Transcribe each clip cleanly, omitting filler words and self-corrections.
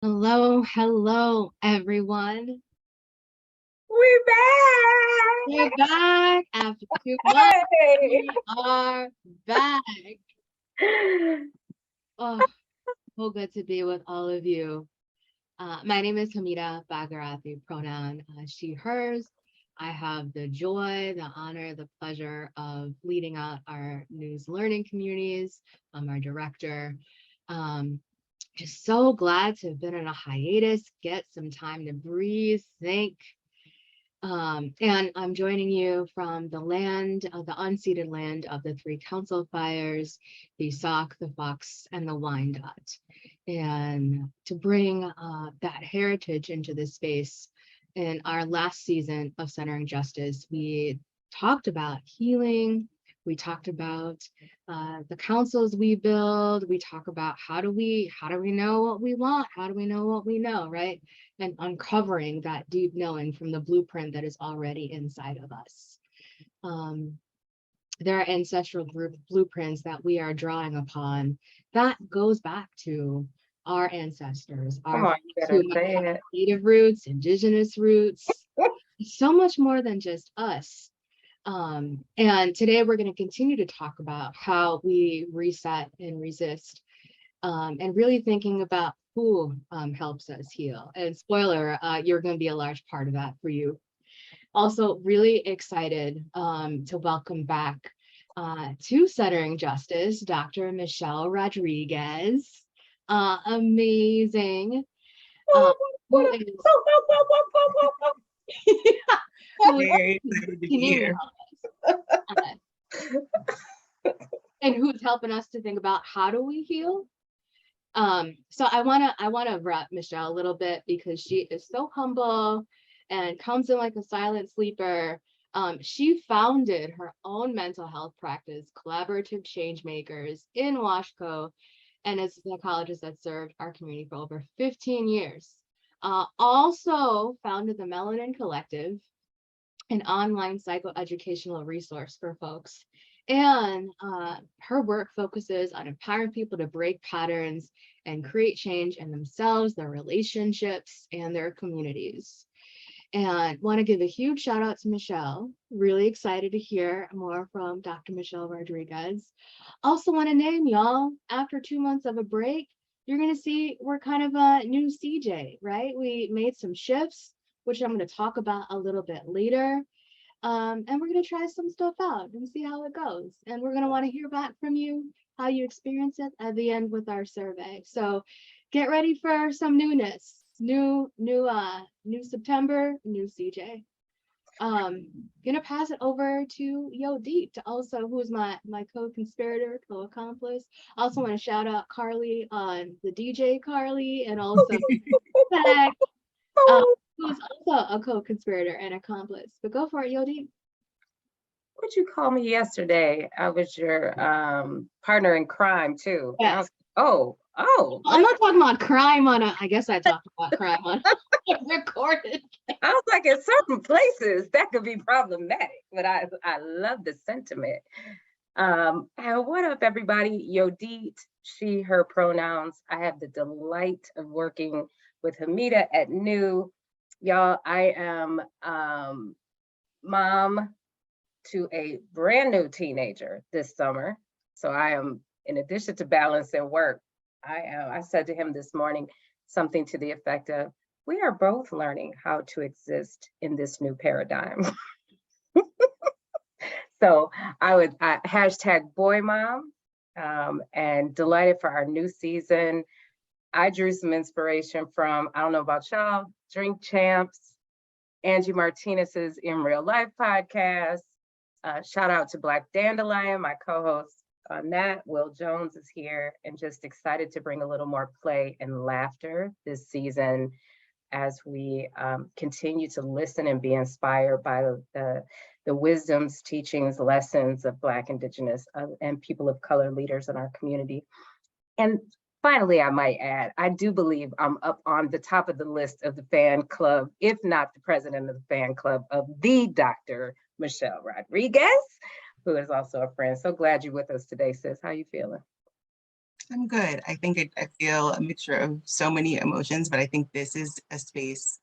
Hello, hello, everyone. We're We're back. back after 2 months. Hey. We are back. Oh, so good to be with all of you. My name is Hamida Bagarathi, pronoun she, hers. I have the joy, the honor, the pleasure of leading out our news learning communities. I'm our director. Um, just so glad to have been on a hiatus, get some time to breathe, think. And I'm joining you from the land, the unceded land of the three council fires, the Sauk, the Fox, and the Wyandotte. And to bring that heritage into this space, in our last season of Centering Justice, we talked about healing. We talked about the councils we build. We talk about how do we know what we want? How do we know what we know, right? And uncovering that deep knowing from the blueprint that is already inside of us. There are ancestral blueprints that we are drawing upon that goes back to our ancestors, Come our on, you who better might say have it. native roots, indigenous roots. It's so much more than just us. And today we're going to continue to talk about how we reset and resist, and really thinking about who helps us heal. And spoiler, you're going to be a large part of that for you. Also, really excited to welcome back to Centering Justice, Dr. Mishelle Rodriguez. Amazing. Who is who is Very excited to be continuing to here. help us. And who's helping us to think about how do we heal. So I wanna rep Mishelle a little bit because she is so humble and comes in like a silent sleeper. She founded her own mental health practice, Collaborative Change Makers, in Washco, and is a psychologist that served our community for over 15 years. Also founded the Melanin Collective, an online psychoeducational resource for folks. And her work focuses on empowering people to break patterns and create change in themselves, their relationships, and their communities. And want to give a huge shout out to Mishelle. Really excited to hear more from Dr. Mishelle Rodriguez. Also want to name y'all, after 2 months of a break, you're going to see we're kind of a new CJ, right? We made some shifts, which I'm going to talk about a little bit later. And we're going to try some stuff out and see how it goes. And we're going to want to hear back from you, how you experience it at the end with our survey. So get ready for some newness. New September, new CJ. Gonna pass it over to Yo Deep, to also who is my co-conspirator, co-accomplice. Also want to shout out Carly on the DJ Carly, and also Zach, who's also a co-conspirator and accomplice. But go for it, Yo Deep. What you call me yesterday? I was your partner in crime too. And I Yes. was, oh, I'm not talking about crime on a, I guess I talked about crime on a recorded. I was like, in certain places that could be problematic, but I love the sentiment. And what up, everybody? Yodit, she, her pronouns. I have the delight of working with Hamida at New. Y'all, I am mom to a brand new teenager this summer. So I am, in addition to balancing work, I said to him this morning something to the effect of, we are both learning how to exist in this new paradigm. So I would hashtag boy mom, and delighted for our new season. I drew some inspiration from, I don't know about y'all, Drink Champs, Angie Martinez's In Real Life podcast. Shout out to Black Dandelion, my co-host on that. Will Jones is here, and just excited to bring a little more play and laughter this season as we continue to listen and be inspired by the wisdoms, teachings, lessons of Black, Indigenous, and people of color leaders in our community. And finally, I might add, I do believe I'm up on the top of the list of the fan club, if not the president of the fan club, of the Dr. Mishelle Rodriguez, who is also a friend. So glad you're with us today, sis. How you feeling? I'm good. I think I feel a mixture of so many emotions, but I think this is a space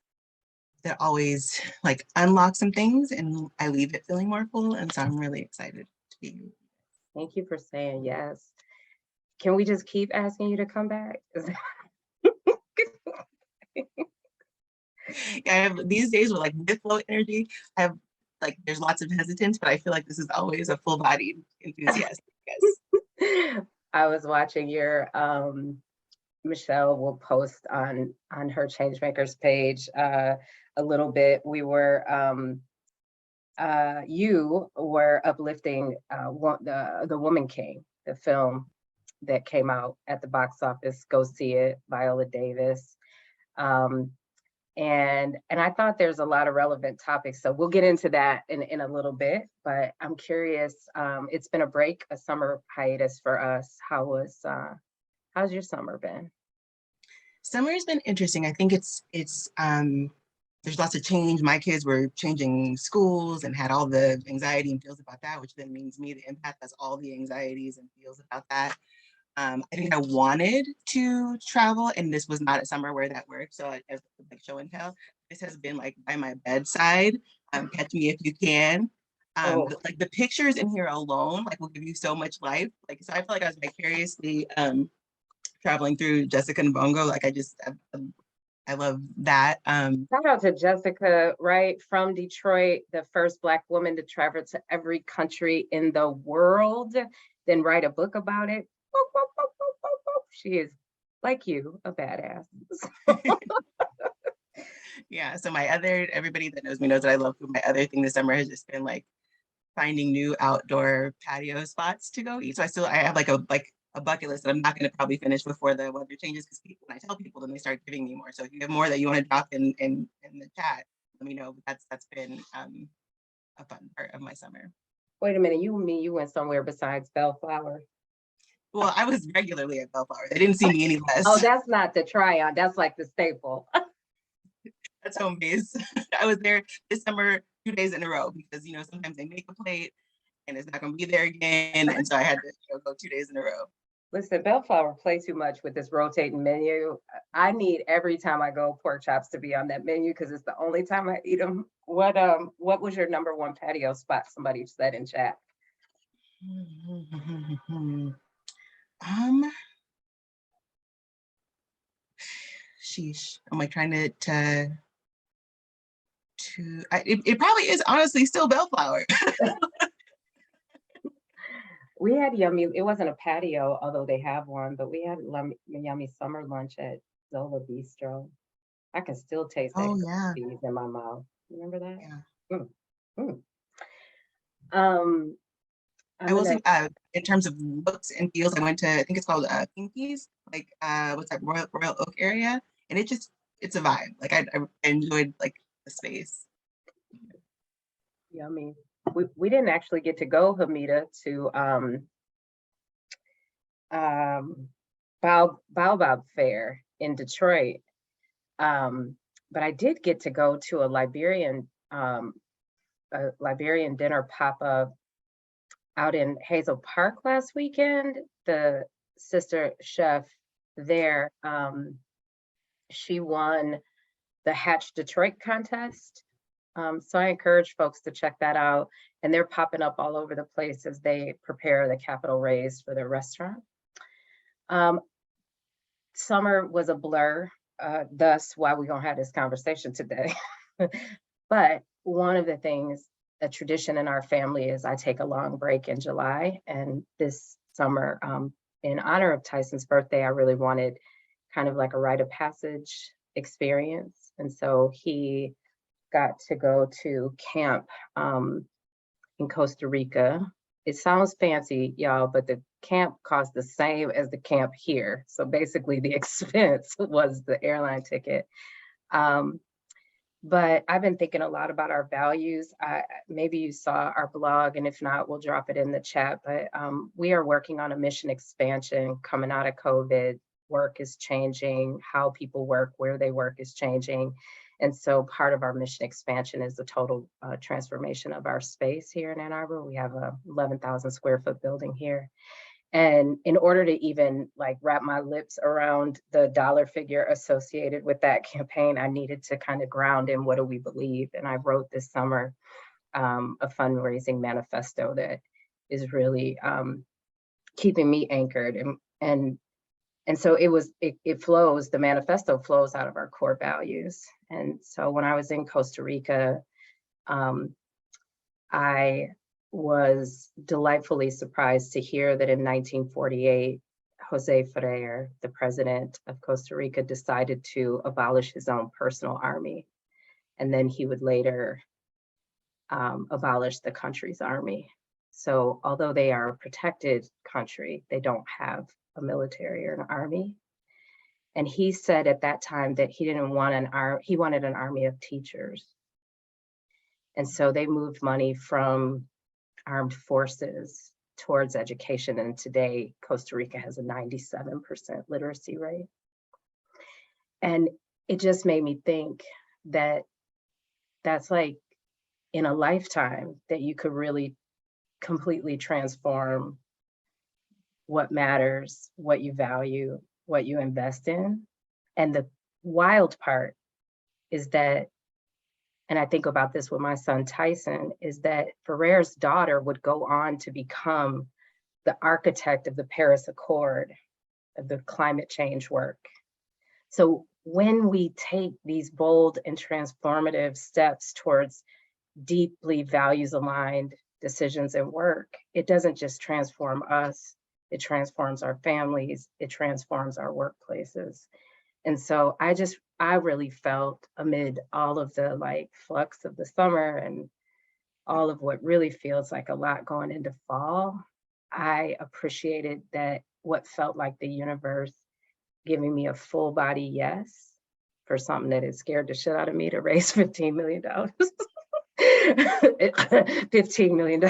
that always like unlocks some things and I leave it feeling more full. And so I'm really excited to be here. Thank you for saying yes. Can we just keep asking you to come back? Yeah, I have these days with like with low energy, I have like there's lots of hesitance, but I feel like this is always a full bodied enthusiastic. Yes. I was watching your Mishelle will post on her Changemakers page a little bit. You were uplifting the Woman King, the film that came out at the box office. Go see it, Viola Davis. And I thought there's a lot of relevant topics. So we'll get into that in a little bit, but I'm curious, it's been a break, a summer hiatus for us. How's your summer been? Summer's been interesting. I think it's there's lots of change. My kids were changing schools and had all the anxiety and feels about that, which then means me, the empath, has all the anxieties and feels about that. I think I wanted to travel, and this was not a summer where that worked. So as like show and tell, this has been like by my bedside. Catch me if you can. Oh, Like the pictures in here alone, like will give you so much life. Like so, I feel like I was vicariously traveling through Jessica and Bongo. Like I love that. shout out to Jessica, right? From Detroit, the first Black woman to travel to every country in the world, then write a book about it. She is, like you, a badass. Yeah. So everybody that knows me knows that I love food. My other thing this summer has just been like finding new outdoor patio spots to go eat. So I have like a bucket list that I'm not going to probably finish before the weather changes, because when I tell people, then they start giving me more. So if you have more that you want to drop in the chat, let me know. That's been a fun part of my summer. Wait a minute, you went somewhere besides Bellflower? Well, I was regularly at Bellflower. They didn't see me any less. Oh, that's not the try-on. That's like the staple. That's home base. I was there this summer 2 days in a row because sometimes they make a plate and it's not going to be there again, and so I had to go 2 days in a row. Listen, Bellflower play too much with this rotating menu. I need every time I go pork chops to be on that menu because it's the only time I eat them. What was your number one patio spot? Somebody said in chat. Sheesh. I'm like trying to it probably is honestly still Bellflower. We had yummy, it wasn't a patio, although they have one, but we had yummy summer lunch at Zola Bistro. I can still taste that cheese in my mouth. Remember that? Yeah. Mm. Mm. I will say, in terms of looks and feels, I went to, I think it's called Pinky's, like what's that, Royal Oak area, and it's a vibe. Like I enjoyed like the space. Yummy. We didn't actually get to go, Hamida, to Baobab Fair in Detroit, but I did get to go to a Liberian dinner pop-up out in Hazel Park last weekend. The sister chef there, she won the Hatch Detroit contest. So I encourage folks to check that out. And they're popping up all over the place as they prepare the capital raise for their restaurant. Summer was a blur, thus why we're gonna have this conversation today. But one of the things, a tradition in our family is I take a long break in July. And this summer, in honor of Tyson's birthday, I really wanted kind of like a rite of passage experience. And so he got to go to camp in Costa Rica. It sounds fancy, y'all, but the camp cost the same as the camp here. So basically the expense was the airline ticket. But I've been thinking a lot about our values. Maybe you saw our blog, and if not, we'll drop it in the chat. But we are working on a mission expansion coming out of COVID. Work is changing, how people work, where they work is changing. And so part of our mission expansion is the total transformation of our space here in Ann Arbor. We have a 11,000 square foot building here. And in order to even like wrap my lips around the dollar figure associated with that campaign, I needed to kind of ground in what do we believe. And I wrote this summer a fundraising manifesto that is really keeping me anchored. And so it flows, the manifesto flows out of our core values. And so when I was in Costa Rica, I was delightfully surprised to hear that in 1948, Jose Ferrer, the president of Costa Rica, decided to abolish his own personal army. And then he would later abolish the country's army. So although they are a protected country, they don't have a military or an army. And he said at that time that he didn't want an army, he wanted an army of teachers. And so they moved money from armed forces towards education. And today, Costa Rica has a 97% literacy rate. And it just made me think that that's like in a lifetime that you could really completely transform what matters, what you value, what you invest in. And the wild part is that, and I think about this with my son Tyson, is that Ferrer's daughter would go on to become the architect of the Paris Accord, of the climate change work. So when we take these bold and transformative steps towards deeply values aligned decisions and work, it doesn't just transform us, it transforms our families, it transforms our workplaces. And so I really felt amid all of the like flux of the summer and all of what really feels like a lot going into fall, I appreciated that what felt like the universe giving me a full body yes for something that is scared the shit out of me to raise $15 million. $15 million.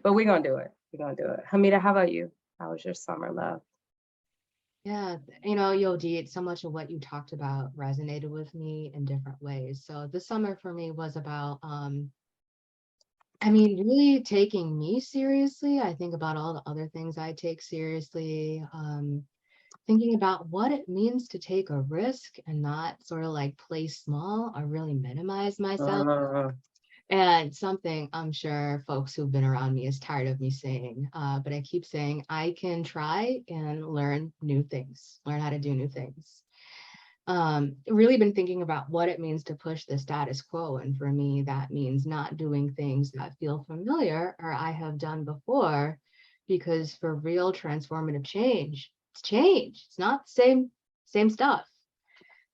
But we're gonna do it. We're gonna do it. Hamida, how about you? How was your summer, love? Yeah, you know, Yodi, so much of what you talked about resonated with me in different ways. So this summer for me was about, I mean, really taking me seriously. I think about all the other things I take seriously. Thinking about what it means to take a risk and not sort of like play small or really minimize myself. And something I'm sure folks who've been around me is tired of me saying, but I keep saying I can try and learn new things, learn how to do new things. Really been thinking about what it means to push the status quo. And for me, that means not doing things that feel familiar or I have done before, because for real transformative change, it's change. It's not the same stuff.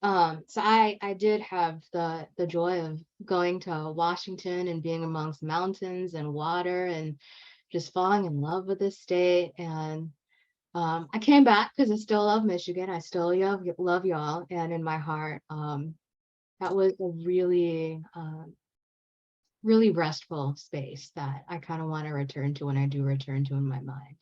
So I did have the joy of going to Washington and being amongst mountains and water and just falling in love with this state. And I came back because I still love Michigan. I still love y'all. And in my heart, that was a really, really restful space that I kind of want to return to when I do return to in my mind.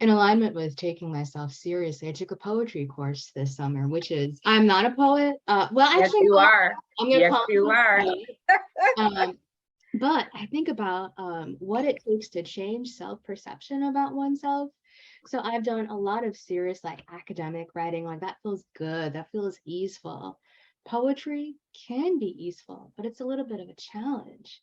In alignment with taking myself seriously, I took a poetry course this summer, which is, I'm not a poet. Well, Yes, actually, you are. I'm gonna Yes, call you are. but I think about what it takes to change self-perception about oneself. So I've done a lot of serious like academic writing, like that feels good, that feels easeful. Poetry can be easeful, but it's a little bit of a challenge.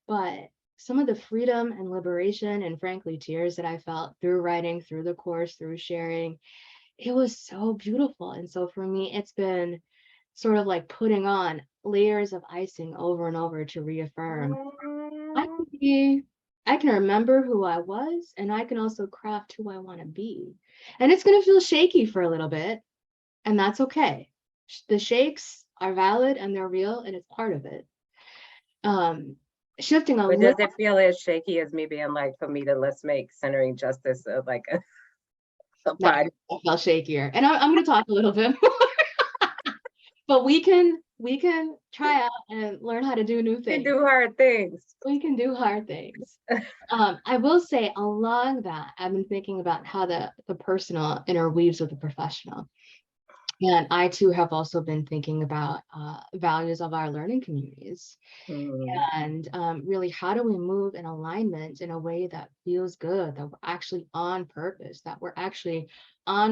But some of the freedom and liberation and frankly tears that I felt through writing, through the course, through sharing, it was so beautiful. And so for me, it's been sort of like putting on layers of icing over and over to reaffirm I can remember who I was, and I can also craft who I want to be. And it's going to feel shaky for a little bit, and that's okay. The shakes are valid and they're real, and it's part of it. Shifting a But little. does it feel as shaky as me being like, for me to let's make centering justice like a No, I felt shakier, and I'm going to talk a little bit more. But we can try out and learn how to do new things. We do hard things. We can do hard things. I will say along that, I've been thinking about how the personal interweaves with the professional. And I too have also been thinking about values of our learning communities. Mm, And really, how do we move in alignment in a way that feels good, that we're actually on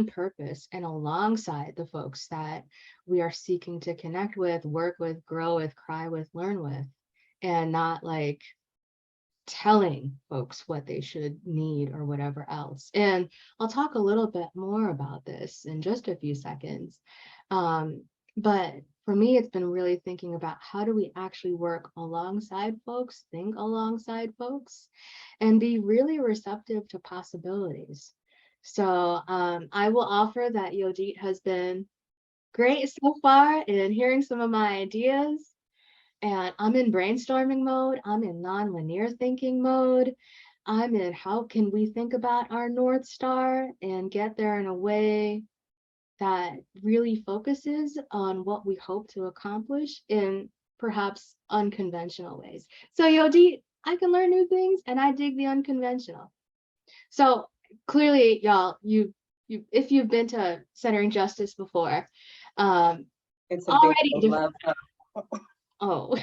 purpose, and alongside the folks that we are seeking to connect with, work with, grow with, cry with, learn with, and not like telling folks what they should need or whatever else. And I'll talk a little bit more about this in just a few seconds. But for me, it's been really thinking about how do we actually work alongside folks, think alongside folks, and be really receptive to possibilities. So I will offer that Yodit has been great so far in hearing some of my ideas. And I'm in brainstorming mode. I'm in non-linear thinking mode. I'm in how can we think about our North Star and get there in a way that really focuses on what we hope to accomplish in perhaps unconventional ways. So Yodi, I can learn new things and I dig the unconventional. So clearly, y'all, you if you've been to Centering Justice before, it's a big already love. oh.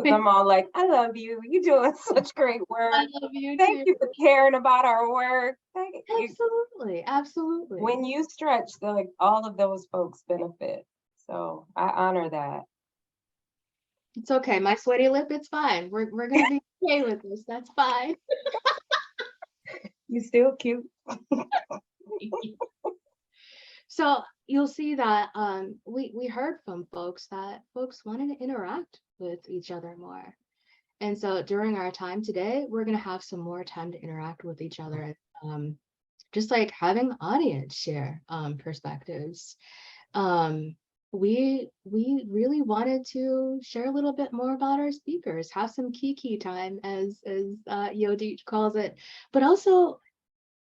I'm all like, I love you. You're doing such great work. I love you Thank too. you for caring about our work. Thank you. Absolutely, absolutely. When you stretch, like all of those folks benefit. So I honor that. It's okay. My sweaty lip, it's fine. We're gonna be okay with this. That's fine. You still cute. So you'll see that we heard from folks that folks wanted to interact with each other more. And so during our time today, we're gonna have some more time to interact with each other. Just like having the audience share perspectives. We really wanted to share a little bit more about our speakers, have some kiki time as Yodi calls it, but also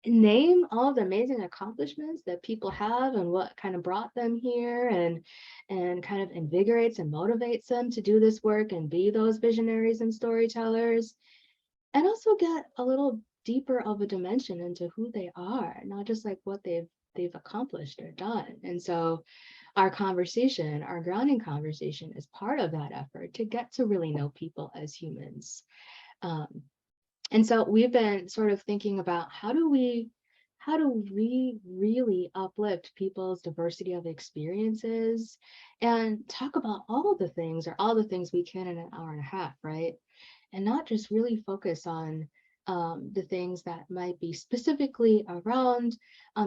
name all the amazing accomplishments that people have and what kind of brought them here and kind of invigorates and motivates them to do this work and be those visionaries and storytellers, and also get a little deeper of a dimension into who they are, not just like what they've accomplished or done. And so our conversation, our grounding conversation, is part of that effort to get to really know people as humans. And so we've been sort of thinking about how do we really uplift people's diversity of experiences and talk about all the things we can in an hour and a half, right? And not just really focus on the things that might be specifically around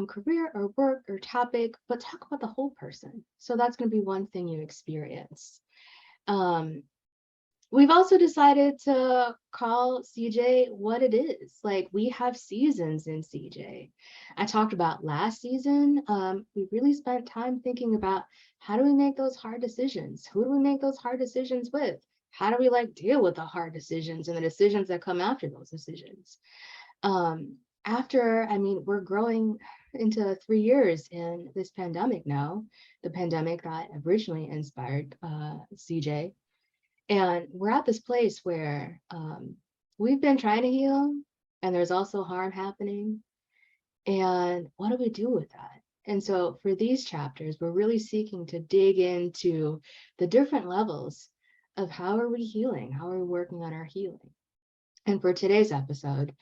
career or work or topic, but talk about the whole person. So that's going to be one thing you experience. We've also decided to call CJ what it is. Like, we have seasons in CJ. I talked about last season. We really spent time thinking about how do we make those hard decisions? Who do we make those hard decisions with? How do we like deal with the hard decisions and the decisions that come after those decisions? I mean, we're growing into 3 years in this pandemic now, the pandemic that originally inspired CJ. And we're at this place where we've been trying to heal, and there's also harm happening. And what do we do with that? And so for these chapters, we're really seeking to dig into the different levels of how are we healing? How are we working on our healing? And for today's episode,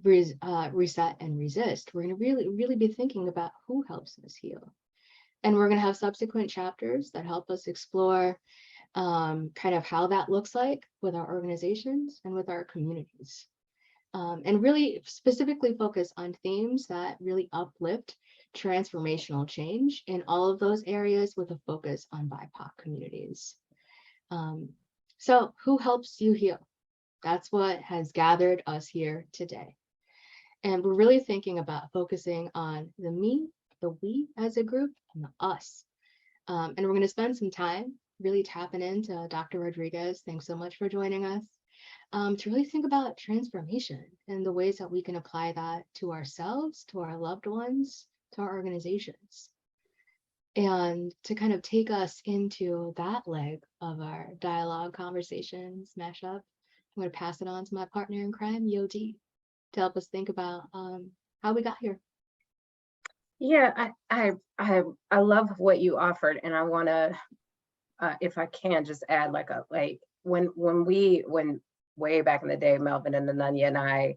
Reset and Resist, we're going to really be thinking about who helps us heal. And we're going to have subsequent chapters that help us explore kind of how that looks like with our organizations and with our communities. And really specifically focus on themes that really uplift transformational change in all of those areas with a focus on BIPOC communities. So who helps you heal? That's what has gathered us here today. And we're really thinking about focusing on the me, the we as a group, and the us. And we're going to spend some time really tapping into Dr. Rodriguez. Thanks so much for joining us. To really think about transformation and the ways that we can apply that to ourselves, to our loved ones, to our organizations. And to kind of take us into that leg of our dialogue, conversations, mashup, I'm going to pass it on to my partner in crime, Yodi, to help us think about how we got here. Yeah, I love what you offered, and I want to, if I can, just add like when way back in the day, Melvin and Ananya and I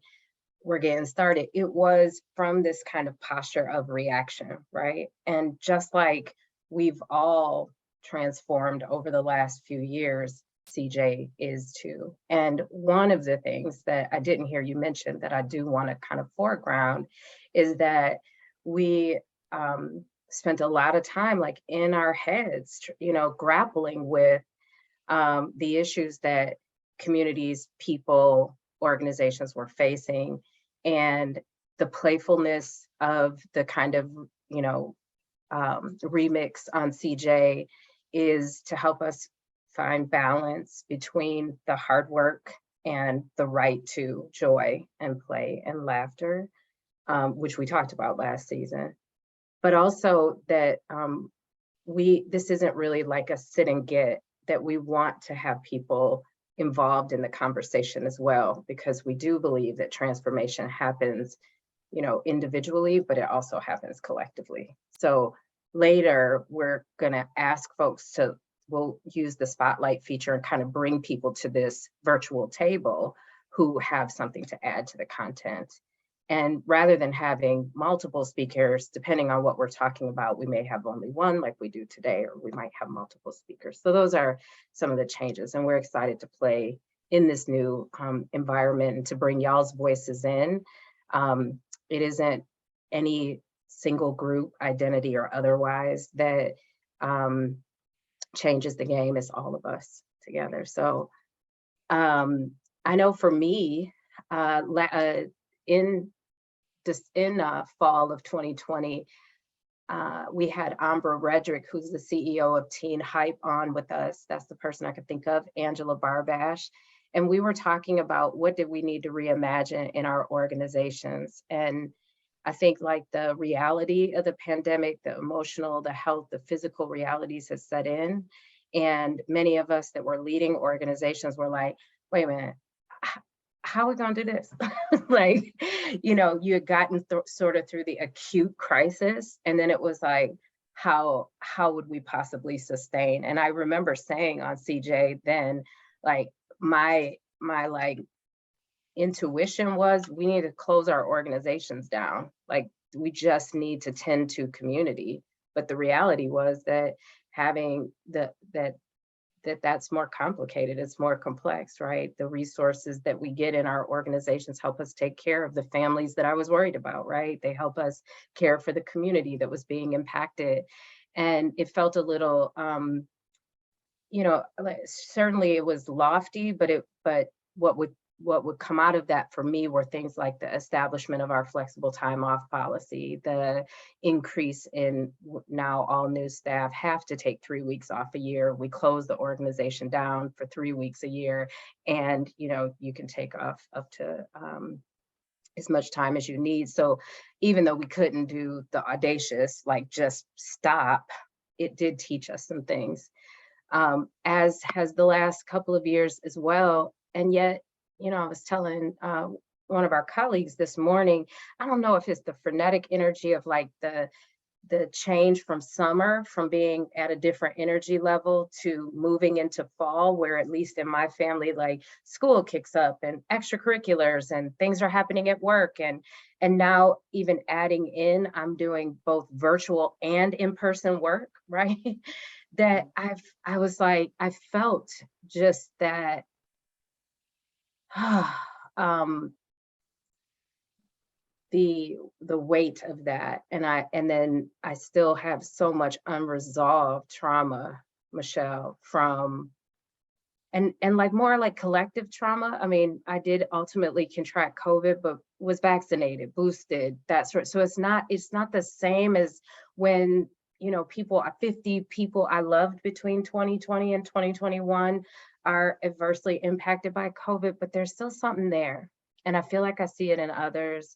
were getting started, it was from this kind of posture of reaction, right? And just like we've all transformed over the last few years, CJ is too. And one of the things that I didn't hear you mention that I do want to kind of foreground is that we spent a lot of time like in our heads, grappling with the issues that communities, people, organizations were facing, and the playfulness of the kind of, you know, remix on CJ is to help us find balance between the hard work and the right to joy and play and laughter, which we talked about last season. But also that this isn't really like a sit and get, that we want to have people involved in the conversation as well, because we do believe that transformation happens, individually, but it also happens collectively. So later, we're going to ask folks we'll use the spotlight feature and kind of bring people to this virtual table who have something to add to the content. And rather than having multiple speakers, depending on what we're talking about, we may have only one like we do today, or we might have multiple speakers. So those are some of the changes, and we're excited to play in this new environment and to bring y'all's voices in. It isn't any single group, identity or otherwise, that changes the game. It's all of us together. So I know for me, in fall of 2020, we had Ambra Redrick, who's the CEO of Teen Hype, on with us. That's the person I could think of, Angela Barbash. And we were talking about what did we need to reimagine in our organizations. And I think like the reality of the pandemic, the emotional, the health, the physical realities has set in. And many of us that were leading organizations were like, wait a minute, how are we gonna do this? Like, you had gotten sort of through the acute crisis, and then it was like, how would we possibly sustain? And I remember saying on CJ then, like, my like intuition was we need to close our organizations down. Like, we just need to tend to community. But the reality was that having that's more complicated, it's more complex, right? The resources that we get in our organizations help us take care of the families that I was worried about, right? They help us care for the community that was being impacted. And it felt a little, certainly it was lofty, but what would come out of that for me were things like the establishment of our flexible time off policy, the increase in now all new staff have to take 3 weeks off a year. We close the organization down for 3 weeks a year, and you can take off up to as much time as you need. So even though we couldn't do the audacious, like just stop, it did teach us some things, as has the last couple of years as well. And yet, I was telling one of our colleagues this morning, I don't know if it's the frenetic energy of like the change from summer, from being at a different energy level to moving into fall, where at least in my family, like school kicks up and extracurriculars and things are happening at work. And now even adding in, I'm doing both virtual and in-person work, right? That I was like, I felt just that, the weight of that. And then I still have so much unresolved trauma, Mishelle, from and like more like collective trauma. I mean, I did ultimately contract COVID, but was vaccinated, boosted, that sort. So it's not the same as when 50 people I loved between 2020 and 2021 are adversely impacted by COVID, but there's still something there. And I feel like I see it in others.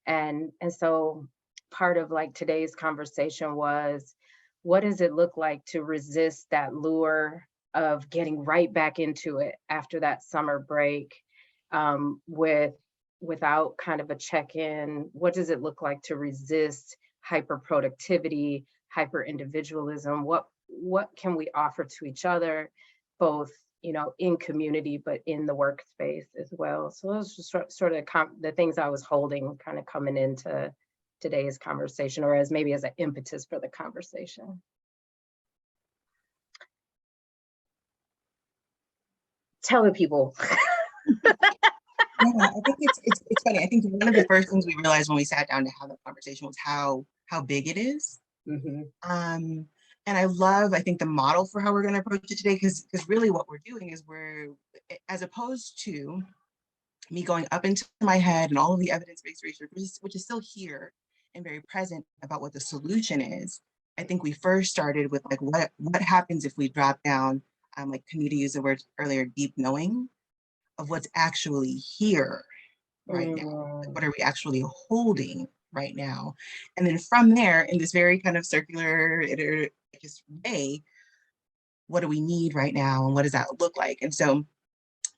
And so part of like today's conversation was, what does it look like to resist that lure of getting right back into it after that summer break, without kind of a check-in? What does it look like to resist hyper productivity, hyper individualism. What can we offer to each other, both, you know, in community, but in the workspace as well. So those are just sort of the things I was holding kind of coming into today's conversation, or as maybe as an impetus for the conversation. Tell the people. Yeah, I think it's funny. I think one of the first things we realized when we sat down to have the conversation was how big it is. And I love, I think, the model for how we're going to approach it today, because really what we're doing is as opposed to me going up into my head and all of the evidence-based research, which is still here and very present about what the solution is. I think we first started with like, what happens if we drop down, like Kanita used the word earlier, deep knowing of what's actually here right now. Like, what are we actually holding right now? And then from there, in this very kind of circular just way, what do we need right now? And what does that look like? And so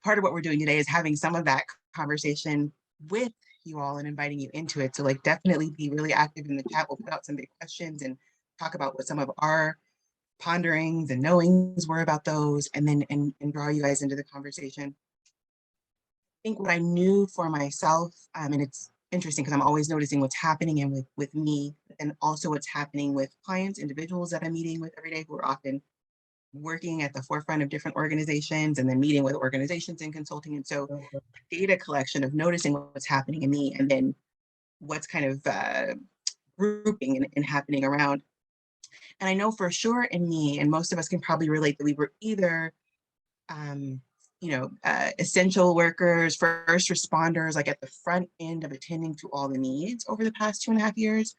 part of what we're doing today is having some of that conversation with you all and inviting you into it. So like definitely be really active in the chat. We'll put out some big questions and talk about what some of our ponderings and knowings were about those, and then and draw you guys into the conversation. I think what I knew for myself, and it's interesting because I'm always noticing what's happening and with me, and also what's happening with clients, individuals that I'm meeting with every day who are often working at the forefront of different organizations and then meeting with organizations and consulting. And so data collection of noticing what's happening in me and then what's kind of grouping and happening around. And I know for sure in me, and most of us can probably relate, that we were either essential workers, first responders, like at the front end of attending to all the needs over the past 2.5 years,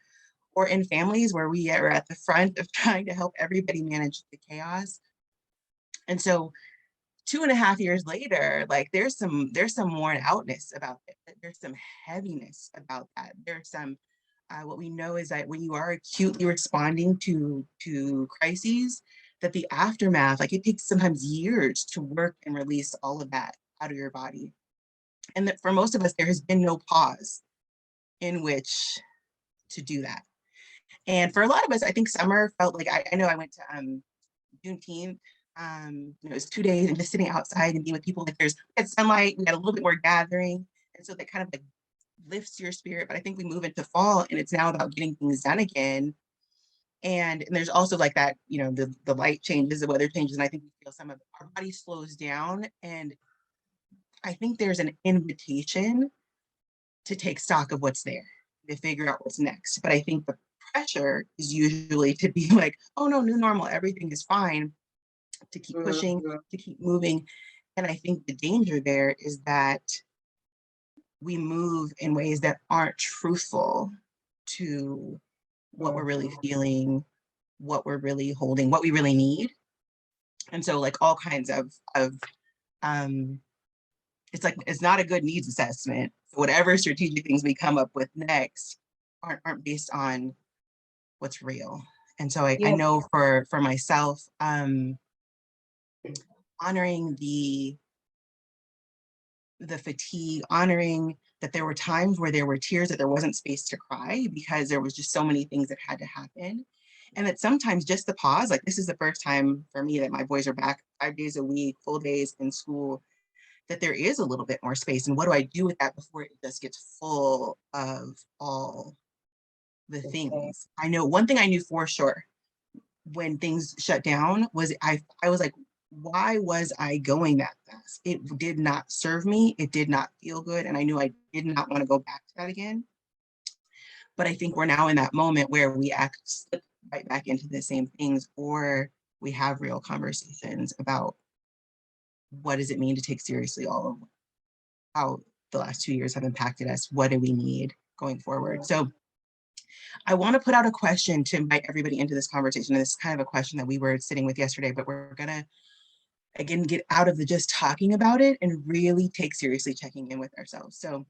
or in families where we are at the front of trying to help everybody manage the chaos. And so 2.5 years later, like there's some worn outness about it. There's some heaviness about that. There's some, what we know is that when you are acutely responding to crises, that the aftermath, like it takes sometimes years to work and release all of that out of your body. And that for most of us, there has been no pause in which to do that. And for a lot of us, I think summer felt like, I know I went to Juneteenth, it was 2 days and just sitting outside and being with people, like we had sunlight, we had a little bit more gathering. And so that kind of like lifts your spirit. But I think we move into fall and it's now about getting things done again. And there's also like that, the light changes, the weather changes, and I think we feel some of our body slows down. And I think there's an invitation to take stock of what's there, to figure out what's next. But I think the pressure is usually to be like, oh no, new normal, everything is fine, to keep pushing, to keep moving. And I think the danger there is that we move in ways that aren't truthful to what we're really feeling, what we're really holding, what we really need. And so like all kinds of it's like, it's not a good needs assessment. Whatever strategic things we come up with next aren't based on what's real. And so I know for myself, honoring the fatigue, honoring that there were times where there were tears, that there wasn't space to cry because there was just so many things that had to happen. And that sometimes just the pause, like this is the first time for me that my boys are back 5 days a week, full days in school, that there is a little bit more space. And what do I do with that before it just gets full of all the things? I know one thing I knew for sure when things shut down was I was like, why was I going that fast? It did not serve me. It did not feel good. And I knew I did not want to go back to that again. But I think we're now in that moment where we slip right back into the same things, or we have real conversations about what does it mean to take seriously all of how the last 2 years have impacted us? What do we need going forward? So I want to put out a question to invite everybody into this conversation. And this is kind of a question that we were sitting with yesterday, but we're gonna, again, get out of the just talking about it and really take seriously checking in with ourselves. So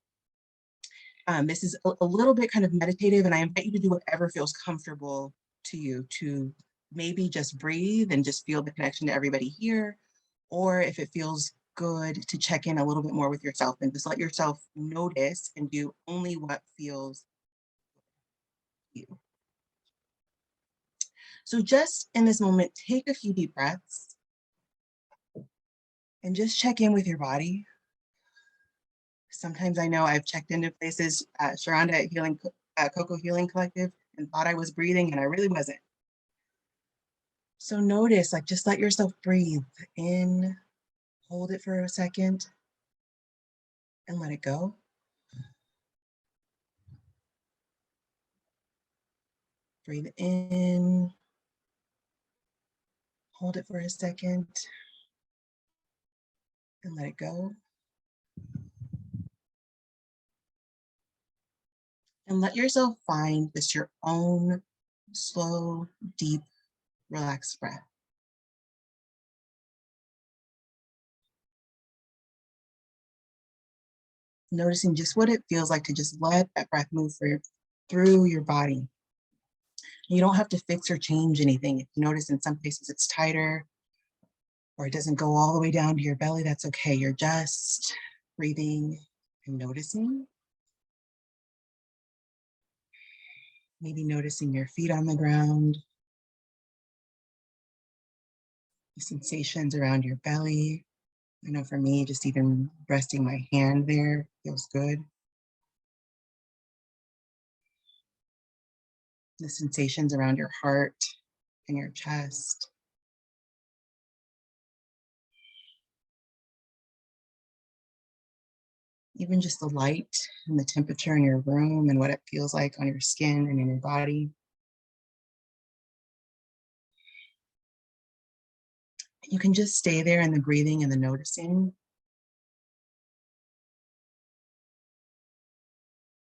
this is a little bit kind of meditative, and I invite you to do whatever feels comfortable to you, to maybe just breathe and just feel the connection to everybody here, or if it feels good to check in a little bit more with yourself and just let yourself notice and do only what feels you. So just in this moment, take a few deep breaths and just check in with your body. Sometimes I know I've checked into places, Sharonda at Cocoa Healing Collective, and thought I was breathing and I really wasn't. So notice, like, just let yourself breathe in, hold it for a second, and let it go. Breathe in, hold it for a second, and let it go. And let yourself find just your own slow, deep, relaxed breath. Noticing just what it feels like to just let that breath move through your body. You don't have to fix or change anything. If you notice in some places it's tighter or it doesn't go all the way down to your belly, that's okay. You're just breathing and noticing. Maybe noticing your feet on the ground, the sensations around your belly. I know for me, just even resting my hand there feels good. The sensations around your heart and your chest. Even just the light and the temperature in your room and what it feels like on your skin and in your body. You can just stay there in the breathing and the noticing.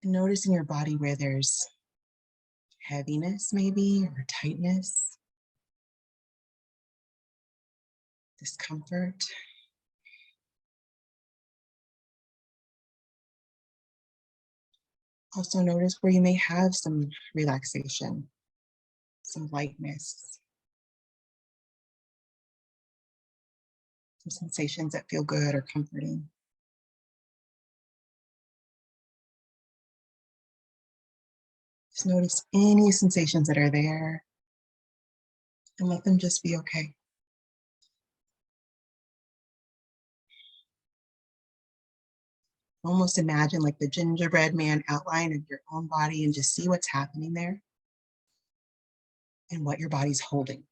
And notice in your body where there's heaviness maybe, or tightness, discomfort. Also notice where you may have some relaxation, some lightness, some sensations that feel good or comforting. Just notice any sensations that are there and let them just be okay. Almost imagine like the gingerbread man outline of your own body and just see what's happening there and what your body's holding.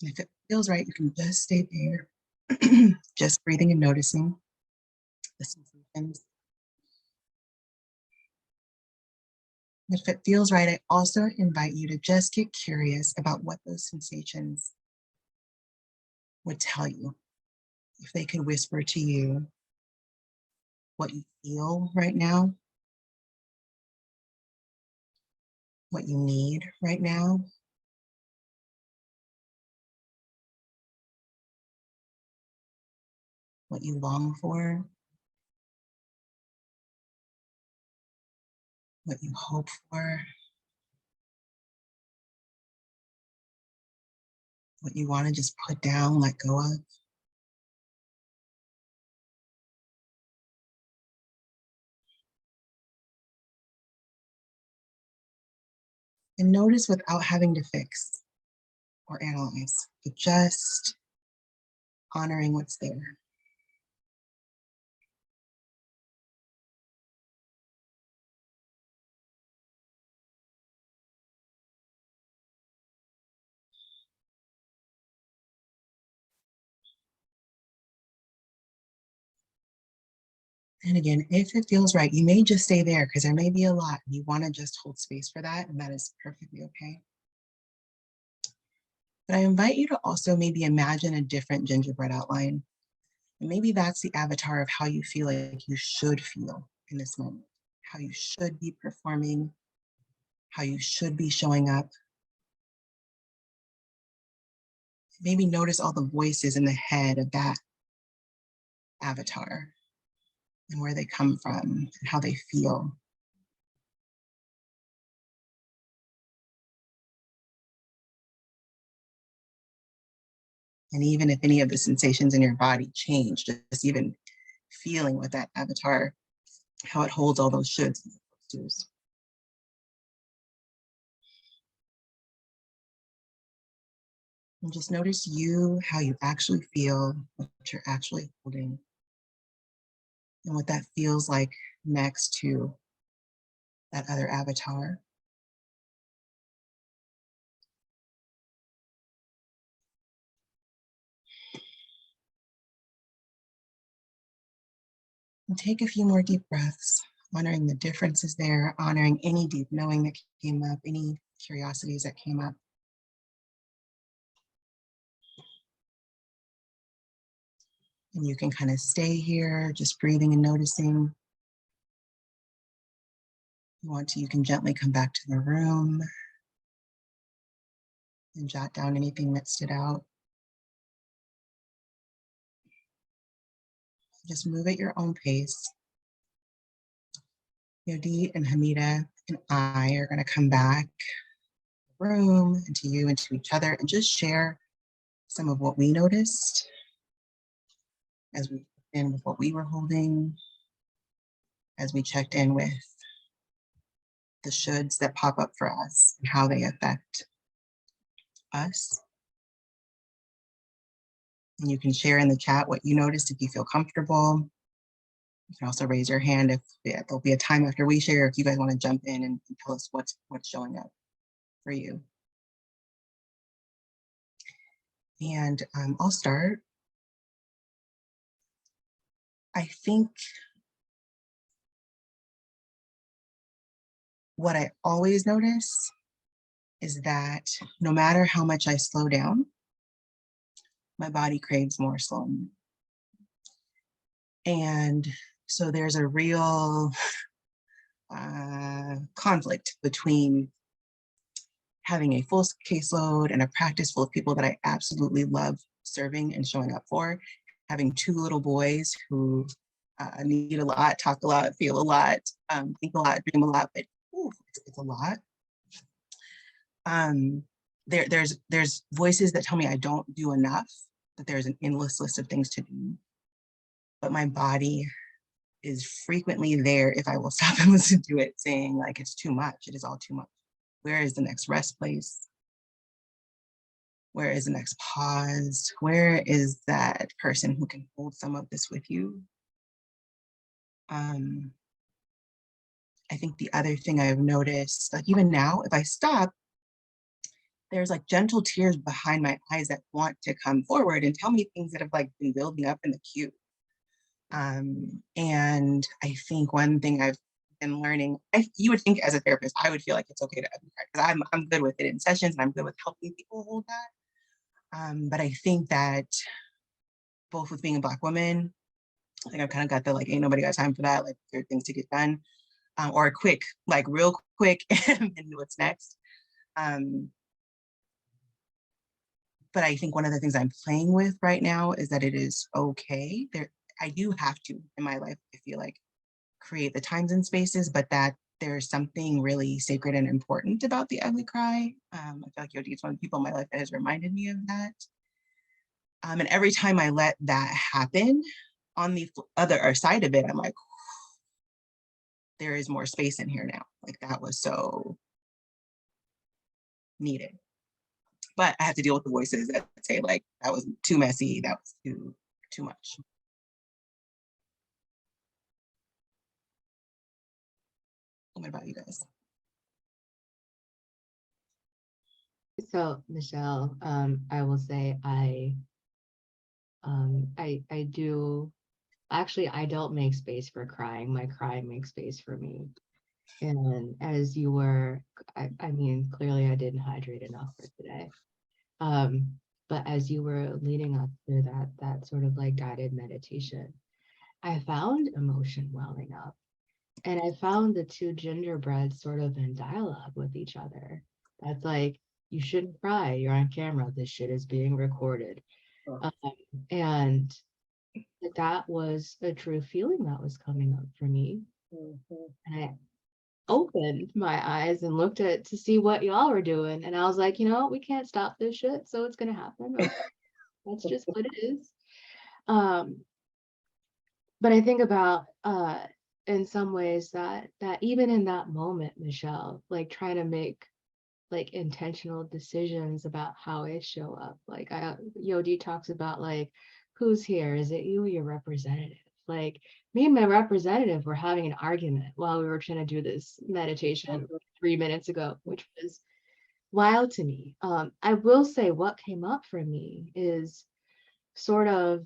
And if it feels right, you can just stay there, just breathing and noticing the sensations. If it feels right, I also invite you to just get curious about what those sensations would tell you. If they could whisper to you what you feel right now, what you need right now, what you long for, what you hope for, what you want to just put down, let go of. And notice without having to fix or analyze, but just honoring what's there. And again, if it feels right, you may just stay there because there may be a lot and you want to just hold space for that, and that is perfectly okay. But I invite you to also maybe imagine a different gingerbread outline. And maybe that's the avatar of how you feel like you should feel in this moment, how you should be performing, how you should be showing up. Maybe notice all the voices in the head of that avatar and where they come from and how they feel. And even if any of the sensations in your body change, just even feeling with that avatar, how it holds all those shoulds and do's. And just notice you, how you actually feel, what you're actually holding, and what that feels like next to that other avatar. And take a few more deep breaths, honoring the differences there, honoring any deep knowing that came up, any curiosities that came up. And you can kind of stay here, just breathing and noticing. If you want to, you can gently come back to the room and jot down anything that stood out. Just move at your own pace. Yodit and Hamida and I are going to come back to the room and to you and to each other and just share some of what we noticed as we checked in with what we were holding, as we checked in with the shoulds that pop up for us and how they affect us. And you can share in the chat what you noticed if you feel comfortable. You can also raise your hand if there'll be a time after we share, if you guys want to jump in and tell us what's showing up for you. And I'll start. I think what I always notice is that no matter how much I slow down, my body craves more slowing. And so there's a real conflict between having a full caseload and a practice full of people that I absolutely love serving and showing up for, having two little boys who need a lot, talk a lot, feel a lot, think a lot, dream a lot, but it's a lot. There's voices that tell me I don't do enough, that there's an endless list of things to do, but my body is frequently there if I will stop and listen to it, saying like, it's too much, it is all too much. Where is the next rest place? Where is the next pause? Where is that person who can hold some of this with you? I think the other thing I've noticed, like even now, if I stop, there's like gentle tears behind my eyes that want to come forward and tell me things that have like been building up in the queue. And I think one thing I've been learning, you would think as a therapist, I would feel like it's okay to because I'm good with it in sessions and I'm good with helping people hold that. But I think that both with being a Black woman, I think I've kind of got the like, ain't nobody got time for that, like there are things to get done, or quick, like real quick, and then what's next. But I think one of the things I'm playing with right now is that it is okay. I do have to, in my life, I feel like, create the times and spaces, but that there's something really sacred and important about the ugly cry. I feel like Yodit's one of the people in my life that has reminded me of that. And every time I let that happen, on the other side of it, I'm like, there is more space in here now. Like that was so needed. But I have to deal with the voices that say like, that was too messy, that was too much. What about you guys? So Mishelle, I will say I do actually, I don't make space for crying. My crying makes space for me. And as you were, I mean, clearly I didn't hydrate enough for today. But as you were leading up to that sort of like guided meditation, I found emotion welling up. And I found the two gingerbreads sort of in dialogue with each other. That's like, you shouldn't cry. You're on camera. This shit is being recorded. And that was a true feeling that was coming up for me. And I opened my eyes and looked at to see what y'all were doing. And I was like, you know, we can't stop this shit. So it's going to happen. Okay. That's just what it is. But I think about in some ways that even in that moment, Mishelle, like trying to make like intentional decisions about how I show up. Like Yodi talks about like, who's here? Is it you or your representative? Like me and my representative were having an argument while we were trying to do this meditation 3 minutes ago, which was wild to me. I will say what came up for me is sort of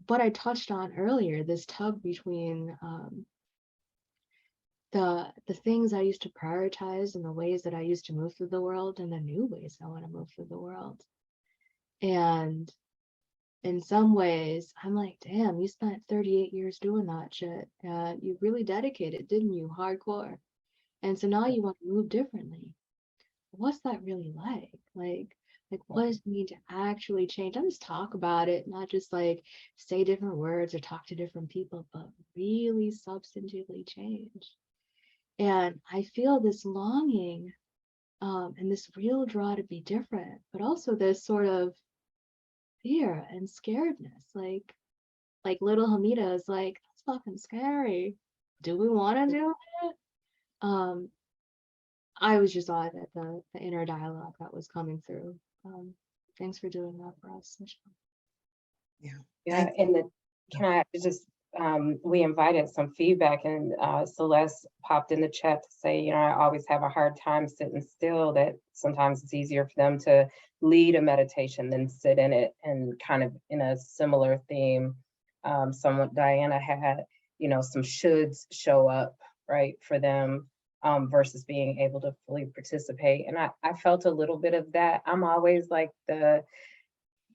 what I touched on earlier, this tug between the things I used to prioritize and the ways that I used to move through the world and the new ways I want to move through the world. And in some ways, I'm like, damn, you spent 38 years doing that shit. You really dedicated, didn't you? Hardcore. And so now you want to move differently. What's that really like? Like what does it mean to actually change? Not just talk about it, not just like say different words or talk to different people, but really substantively change. And I feel this longing and this real draw to be different, but also this sort of fear and scaredness. Like little Hamida is like, that's fucking scary. Do we want to do it? I was just awed at the inner dialogue that was coming through. Thanks for doing that for us, Mishelle. Yeah, and can I just, we invited some feedback, and Celeste popped in the chat to say, you know, I always have a hard time sitting still, that sometimes it's easier for them to lead a meditation than sit in it, and kind of in a similar theme. Diana had, you know, some shoulds show up, right, for them, versus being able to fully participate. And I felt a little bit of that. I'm always like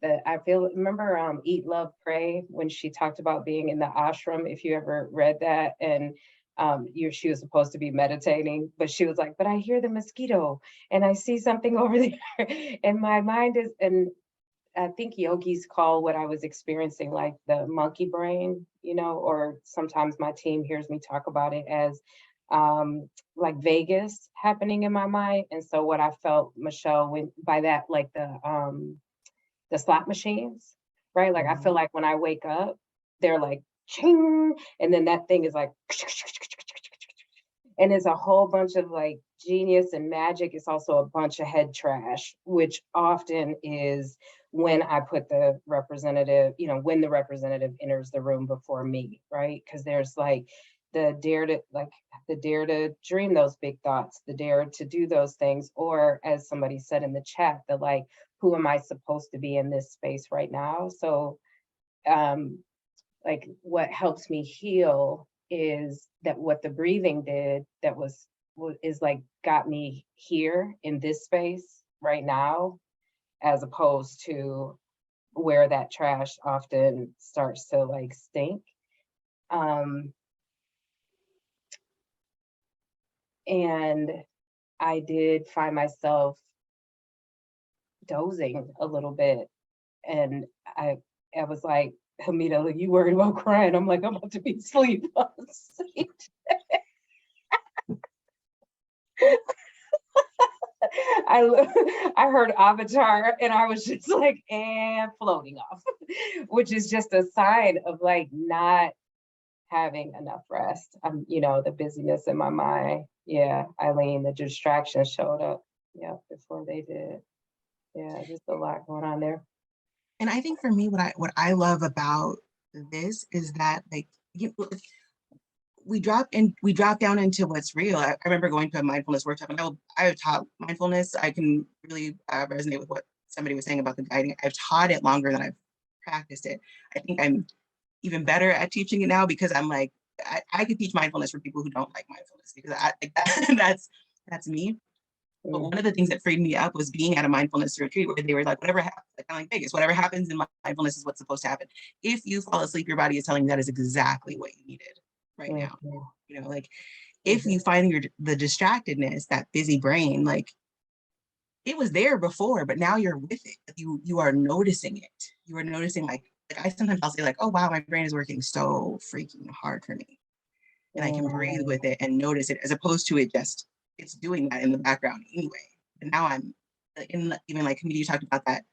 remember Eat, Love, Pray, when she talked about being in the ashram, if you ever read that, and she was supposed to be meditating, but she was like, but I hear the mosquito and I see something over there and my mind is, and I think yogis call what I was experiencing like the monkey brain, you know, or sometimes my team hears me talk about it as like Vegas happening in my mind. And so what I felt, Mishelle, when by that, like the slot machines, right? Like I feel like when I wake up, they're like ching, and then that thing is like, and it's a whole bunch of like genius and magic. It's also a bunch of head trash, which often is when I put the representative, you know, when the representative enters the room before me, right? Because there's like the dare to dream those big thoughts, the dare to do those things, or as somebody said in the chat, the like, who am I supposed to be in this space right now? So like what helps me heal is that what the breathing did, that is like got me here in this space right now, as opposed to where that trash often starts to like stink. And I did find myself dozing a little bit, and I was like, Hamida, you worried about crying? I'm like, I'm about to be asleep. I heard Avatar and I was just like, and floating off, which is just a sign of like not having enough rest. You know, the busyness in my mind. Yeah, Eileen, the distractions showed up. Yeah, before they did. Yeah, just a lot going on there. And I think for me, what I love about this is that like we drop down into what's real. I remember going to a mindfulness workshop, and I have taught mindfulness. I can really resonate with what somebody was saying about the guiding. I've taught it longer than I've practiced it. I think I'm even better at teaching it now, because I'm like, I could teach mindfulness for people who don't like mindfulness, because that's me. But one of the things that freed me up was being at a mindfulness retreat where they were like, whatever happens, like, kind of like Vegas, whatever happens in mindfulness is what's supposed to happen. If you fall asleep, your body is telling you that is exactly what you needed right now. You know, like if you find the distractedness, that busy brain, like it was there before, but now you're with it. You are noticing it. You are noticing like I sometimes I'll say like, oh wow, my brain is working so freaking hard for me. And I can breathe with it and notice it, as opposed to it's doing that in the background anyway. And now I'm even like you talked about that,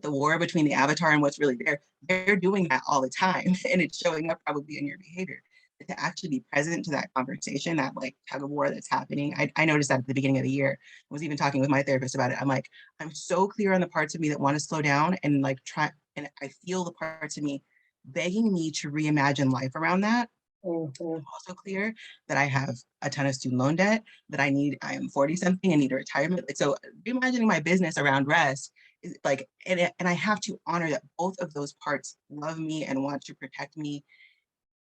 the war between the avatar and what's really there, they're doing that all the time. And it's showing up probably in your behavior. to actually be present to that conversation, that like tug of war that's happening. I noticed that at the beginning of the year. I was even talking with my therapist about it. I'm like, I'm so clear on the parts of me that want to slow down and like try, and I feel the parts of me begging me to reimagine life around that. Mhm. I'm also clear that I have a ton of student loan debt, that I am 40 something and need a retirement. Like, so reimagining my business around rest is like, and I have to honor that both of those parts love me and want to protect me,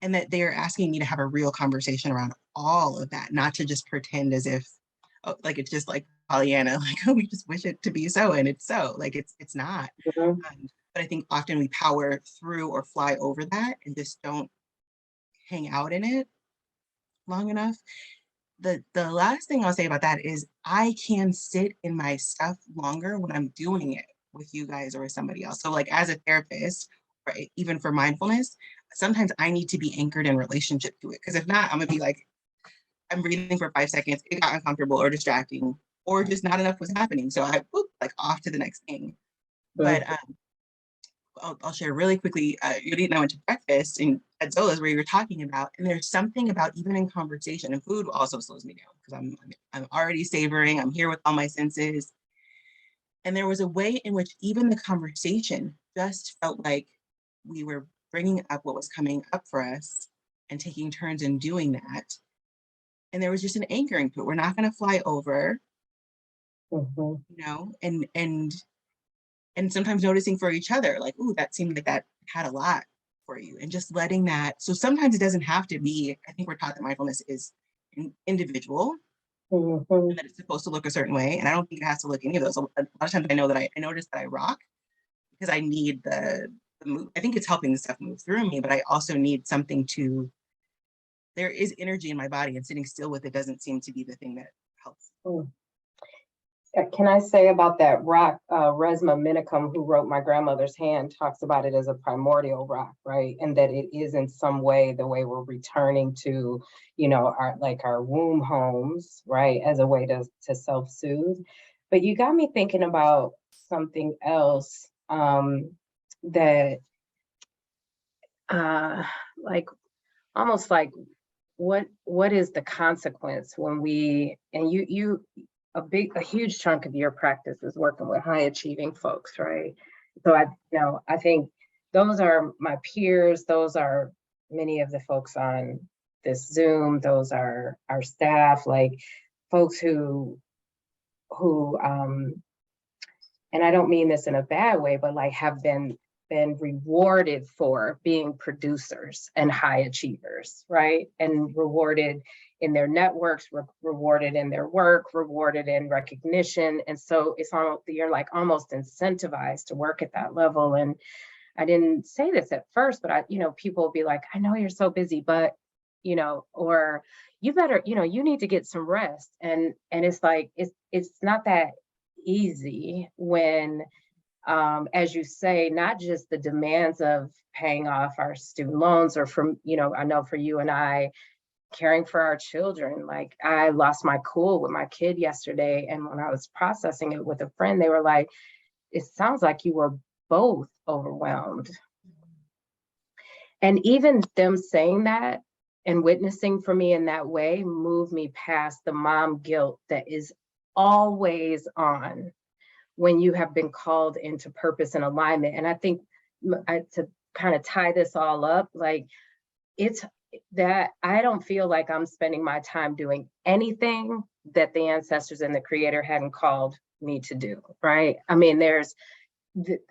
and that they are asking me to have a real conversation around all of that, not to just pretend as if, oh, like it's just like Pollyanna, like, oh, we just wish it to be so, and it's so, like it's not. Mhm. But I think often we power through or fly over that and just don't hang out in it long enough. The last thing I'll say about that is I can sit in my stuff longer when I'm doing it with you guys or with somebody else. So like as a therapist, or even for mindfulness, sometimes I need to be anchored in relationship to it. Because if not, I'm gonna be like, I'm breathing for 5 seconds, it got uncomfortable or distracting, or just not enough was happening. So I whoop, like off to the next thing. But I'll share really quickly. Yuri and I went to breakfast at Zola's where you were talking about, and there's something about even in conversation, and food also slows me down because I'm already savoring. I'm here with all my senses, and there was a way in which even the conversation just felt like we were bringing up what was coming up for us and taking turns in doing that. And there was just an anchoring to it. We're not going to fly over, Mhm. you know, and sometimes noticing for each other, like, ooh, that seemed like that had a lot for you, and just letting that. So sometimes it doesn't have to be, I think we're taught that mindfulness is individual and Mhm. that it's supposed to look a certain way. And I don't think it has to look any of those. A lot of times I know that I notice that I rock because I need the move. I think it's helping the stuff move through me, but I also need something to, there is energy in my body, and sitting still with it doesn't seem to be the thing that helps. Mm. Can I say about that rock? Resma Minicum, who wrote My Grandmother's Hand, talks about it as a primordial rock, right? And that it is in some way the way we're returning to, our womb homes, right? As a way to self-soothe. But you got me thinking about something else, that like almost like what is the consequence when we, and you a huge chunk of your practice is working with high achieving folks, right? So I think those are my peers, those are many of the folks on this Zoom, those are our staff, like folks who and I don't mean this in a bad way, but like have been rewarded for being producers and high achievers, right? And rewarded in their networks, rewarded in their work, rewarded in recognition. And so it's almost, you're like almost incentivized to work at that level. And I didn't say this at first, but people will be like, I know you're so busy, but or you better, you need to get some rest. And it's like, it's not that easy when, as you say, not just the demands of paying off our student loans, or from, I know for you and I, caring for our children. Like I lost my cool with my kid yesterday. And when I was processing it with a friend, they were like, it sounds like you were both overwhelmed. And even them saying that and witnessing for me in that way moved me past the mom guilt that is always on when you have been called into purpose and alignment. And I think to kind of tie this all up, like it's that I don't feel like I'm spending my time doing anything that the ancestors and the creator hadn't called me to do, right? I mean,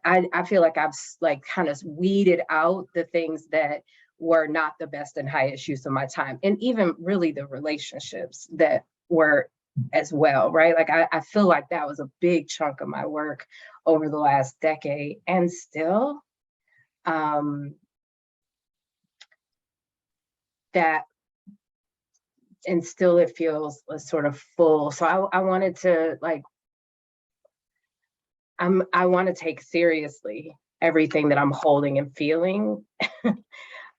I feel like I've like kind of weeded out the things that were not the best and highest use of my time. And even really the relationships that were as well, right? Like I feel like that was a big chunk of my work over the last decade. And still, it feels sort of full. So I wanted to like, I want to take seriously everything that I'm holding and feeling.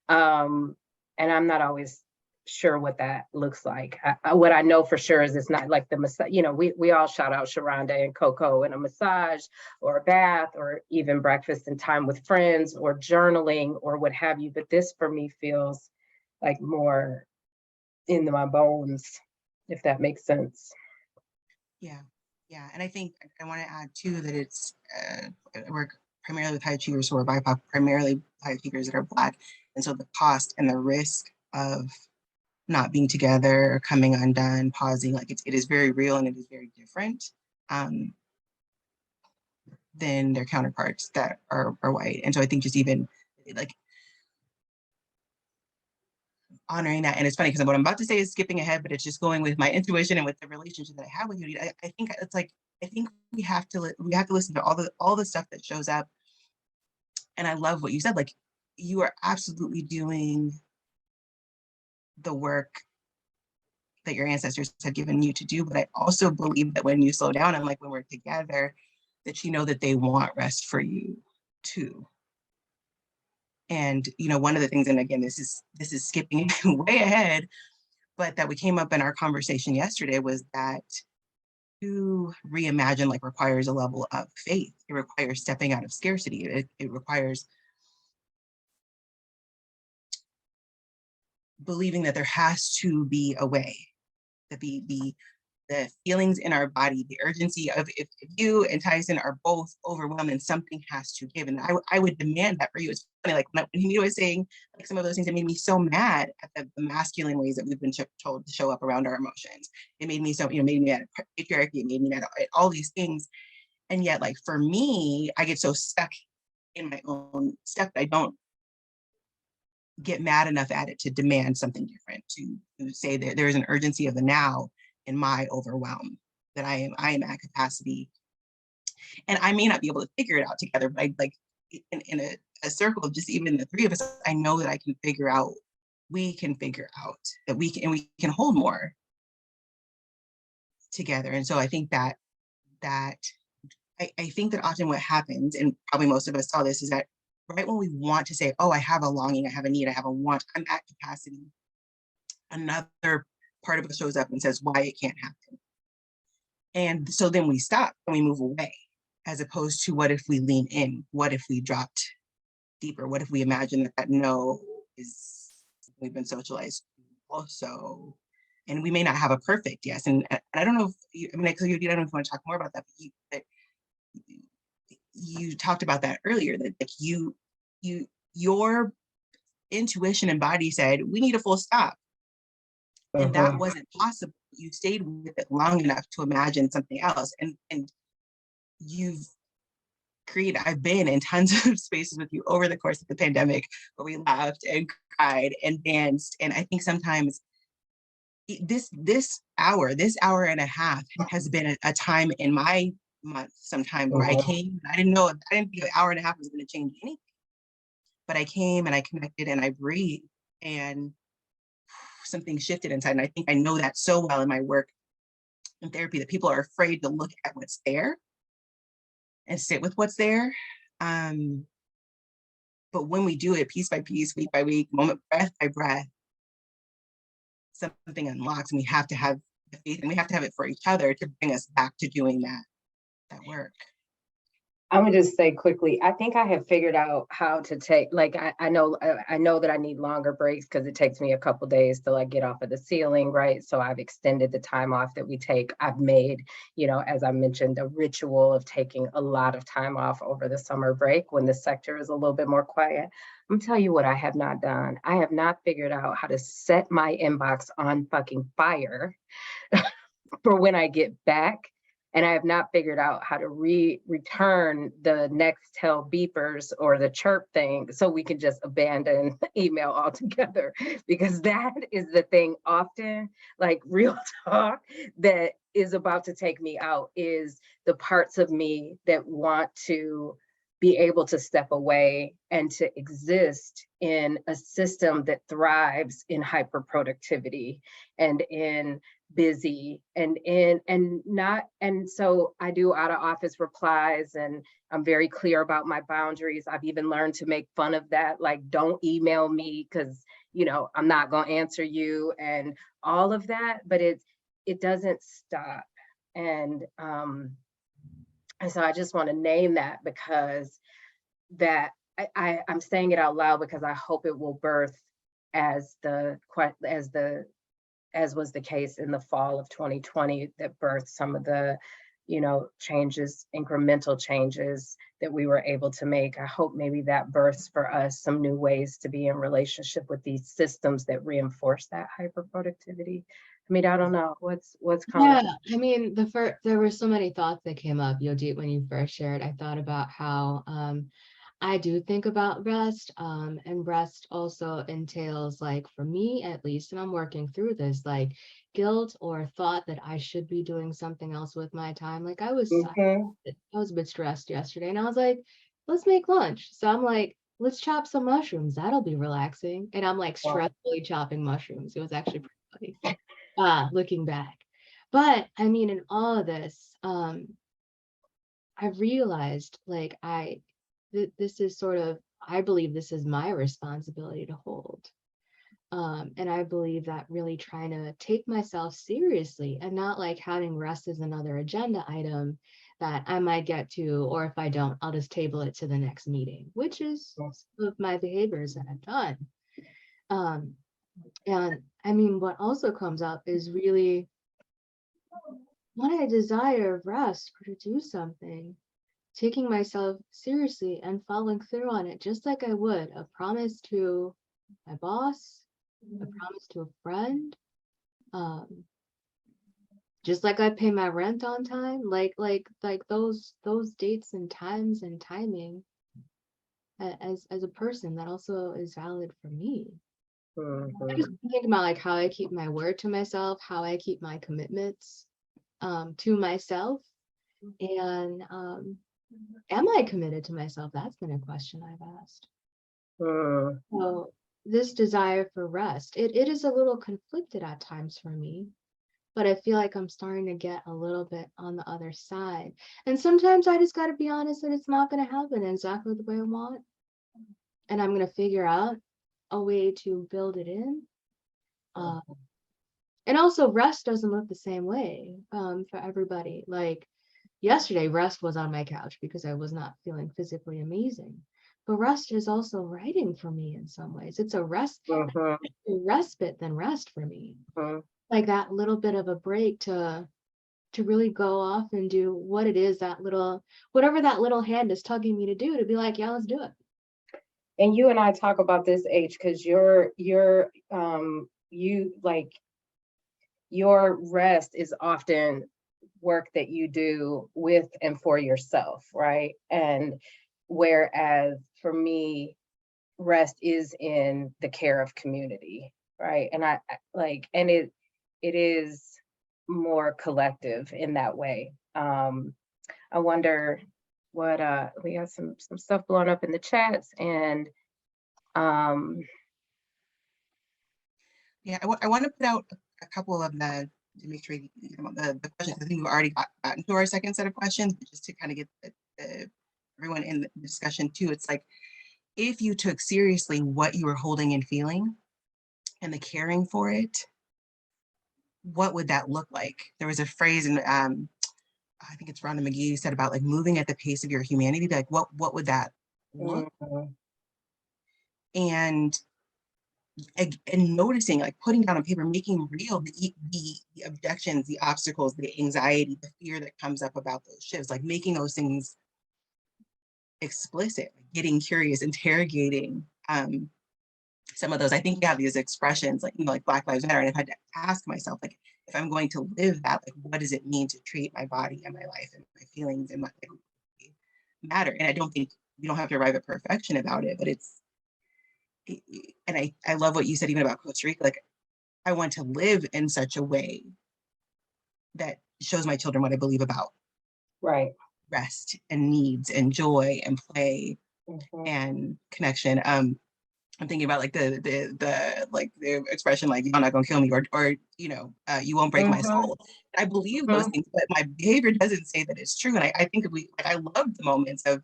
And I'm not always sure what that looks like. What I know for sure is it's not like the massage. We all shout out Sharonda and Coco and a massage or a bath or even breakfast and time with friends or journaling or what have you. But this for me feels like more in my bones, if that makes sense. Yeah, yeah, and I think I want to add too that it's I work primarily with high achievers who are BIPOC, primarily high achievers that are Black, and so the cost and the risk of not being together, coming undone, pausing, like it is very real and it is very different than their counterparts that are white. And so I think just even like honoring that. And it's funny because what I'm about to say is skipping ahead, but it's just going with my intuition and with the relationship that I have with you. I think it's like, I think we have to listen to all the stuff that shows up. And I love what you said, like you are absolutely doing the work that your ancestors have given you to do. But I also believe that when you slow down and like when we're together, that you know that they want rest for you too. And you know, one of the things, and again, this is skipping way ahead, but that we came up in our conversation yesterday was that to reimagine like requires a level of faith. It requires stepping out of scarcity. It requires believing that there has to be a way, that the feelings in our body, the urgency of if you and Tyson are both overwhelmed and something has to give. And I would demand that for you. It's funny, like when he was saying like some of those things, it made me so mad at the masculine ways that we've been told to show up around our emotions. It made me so, you know, made me mad at patriarchy, it made me mad at all these things. And yet, like for me, I get so stuck in my own stuff that I don't get mad enough at it to demand something different, to say that there is an urgency of the now in my overwhelm, that I am at capacity. And I may not be able to figure it out together, but I like in a circle of just even the three of us, I know that I can figure out, we can figure out that we can hold more together. And so I think that I think that often what happens, and probably most of us saw this, is that right when we want to say, oh, I have a longing, I have a need, I have a want, I'm at capacity, another part of us shows up and says why it can't happen. And so then we stop and we move away, as opposed to what if we lean in? What if we dropped deeper? What if we imagine that no is, we've been socialized also, and we may not have a perfect yes. And I don't know if you, I mean, I don't know if you want to talk more about that, but you talked about that earlier, that like your intuition and body said we need a full stop, and that wasn't possible. You stayed with it long enough to imagine something else, and you've created, I've been in tons of spaces with you over the course of the pandemic where we laughed and cried and danced. And I think sometimes this hour and a half has been a time in my month sometime where I came, I didn't think an hour and a half was going to change anything, but I came and I connected and I breathed and something shifted inside. And I think I know that so well in my work in therapy, that people are afraid to look at what's there and sit with what's there. But when we do it piece by piece, week by week, moment, breath by breath, something unlocks, and we have to have the faith, and we have to have it for each other to bring us back to doing that work. I'm gonna just say quickly, I think I have figured out how to take, like, I know that I need longer breaks because it takes me a couple days to like get off of the ceiling, right? So I've extended the time off that we take. I've made, you know, as I mentioned, a ritual of taking a lot of time off over the summer break when the sector is a little bit more quiet. I'm telling you what I have not done. I have not figured out how to set my inbox on fucking fire for when I get back. And I have not figured out how to return the Nextel beepers or the chirp thing so we can just abandon email altogether, because that is the thing often, like real talk, that is about to take me out, is the parts of me that want to be able to step away and to exist in a system that thrives in hyper productivity and in busy and so I do out of office replies, and I'm very clear about my boundaries. I've even learned to make fun of that, like don't email me because, you know, I'm not going to answer you and all of that, but it doesn't stop. And so I just want to name that, because that I'm saying it out loud because I hope it will birth as was the case in the fall of 2020 that birthed some of the, changes, incremental changes that we were able to make. I hope maybe that births for us some new ways to be in relationship with these systems that reinforce that hyper productivity. I mean, I don't know what's coming. Yeah, I mean, there were so many thoughts that came up, Yodit, when you first shared. I thought about how I do think about rest, and rest also entails, like, for me at least, and I'm working through this, like guilt or thought that I should be doing something else with my time. Like I was a bit stressed yesterday, and I was like, let's make lunch. So I'm like, let's chop some mushrooms. That'll be relaxing. And I'm like stressfully chopping mushrooms. It was actually pretty funny, looking back. But I mean, in all of this, I've realized, like, this is sort of, I believe this is my responsibility to hold. And I believe that really trying to take myself seriously and not like having rest as another agenda item that I might get to, or if I don't, I'll just table it to the next meeting, which is some of my behaviors that I've done. And I mean, what also comes up is really when I desire rest or to do something, taking myself seriously and following through on it, just like I would a promise to my boss, a promise to a friend, just like I pay my rent on time, like those dates and times and timing, as a person, that also is valid for me. I just think about like how I keep my word to myself, how I keep my commitments to myself, and am I committed to myself? That's been a question I've asked. So this desire for rest, it is a little conflicted at times for me, but I feel like I'm starting to get a little bit on the other side. And sometimes I just got to be honest that it's not going to happen exactly the way I want. And I'm going to figure out a way to build it in. And also rest doesn't look the same way for everybody. Like yesterday, rest was on my couch because I was not feeling physically amazing. But rest is also writing for me in some ways. It's a respite than rest for me. Like that little bit of a break to really go off and do what it is, whatever that little hand is tugging me to do, to be like, yeah, let's do it. And you and I talk about this, H, because your rest is often work that you do with and for yourself, right? And whereas for me, rest is in the care of community, right? And it is more collective in that way. I wonder what we got some stuff blowing up in the chats, and yeah, I want to put out a couple of to make sure the questions. I think we've already gotten to our second set of questions, but just to kind of get everyone in the discussion too. It's like, if you took seriously what you were holding and feeling and the caring for it, what would that look like? There was a phrase in I think it's Rhonda McGee said about like moving at the pace of your humanity. Like what would that look? And noticing, like putting down on paper, making real the objections, the obstacles, the anxiety, the fear that comes up about those shifts, like making those things explicit, like getting curious, interrogating some of those. I think you have these expressions like, like Black Lives Matter, and I've had to ask myself, like, if I'm going to live that, like, what does it mean to treat my body and my life and my feelings and my matter? And I don't think you don't have to arrive at perfection about it, but and I love what you said even about Costa Rica. Like, I want to live in such a way that shows my children what I believe about rest and needs and joy and play and connection. I'm thinking about like the expression like, you're not gonna kill me, or you won't break my soul. I believe those things, but my behavior doesn't say that it's true. And I think I love the moments of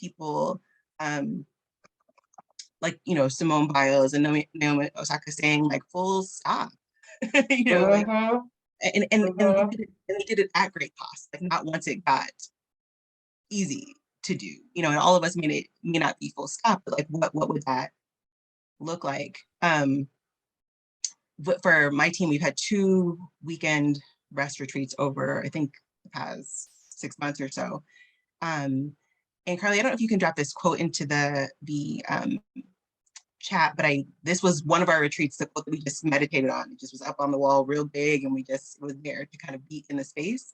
people like Simone Biles and Naomi Osaka saying like, full stop. Like, and they did it at great cost. Like not once it got easy to do, and all of us may not be full stop, but like what would that look like But for my team, we've had 2 weekend rest retreats over, I think, the past 6 months or so. And Carly, I don't know if you can drop this quote into the chat, but this was one of our retreats, the quote that we just meditated on. It just was up on the wall real big, and it was there to kind of be in the space.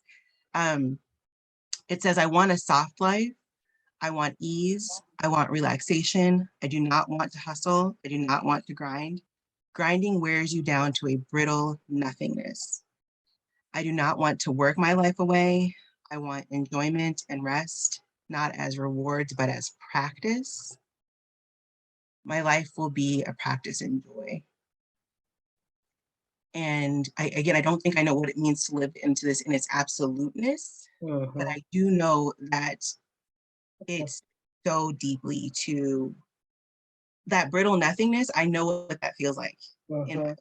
It says, I want a soft life. I want ease. I want relaxation. I do not want to hustle. I do not want to grind. Grinding wears you down to a brittle nothingness. I do not want to work my life away. I want enjoyment and rest, not as rewards, but as practice. My life will be a practice in joy. And I don't think I know what it means to live into this in its absoluteness, but I do know that it's so deeply to that brittle nothingness. I know what that feels like in my life,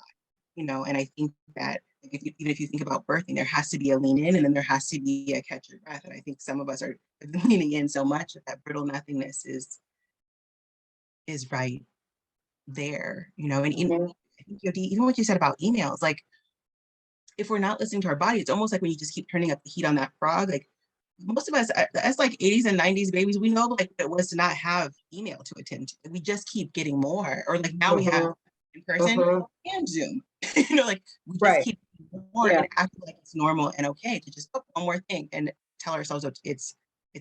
and I think that even if you think about birthing, there has to be a lean in, and then there has to be a catch your breath. And I think some of us are leaning in so much that brittle nothingness is right there, and I think, even what you said about emails, like, if we're not listening to our body, it's almost like when you just keep turning up the heat on that frog. Like, most of us, as like 80s and 90s babies, we know like what it was to not have email to attend to. We just keep getting more, or like now we have in person and Zoom. Like we just keep more and act like it's normal and okay to just one more thing and tell ourselves it's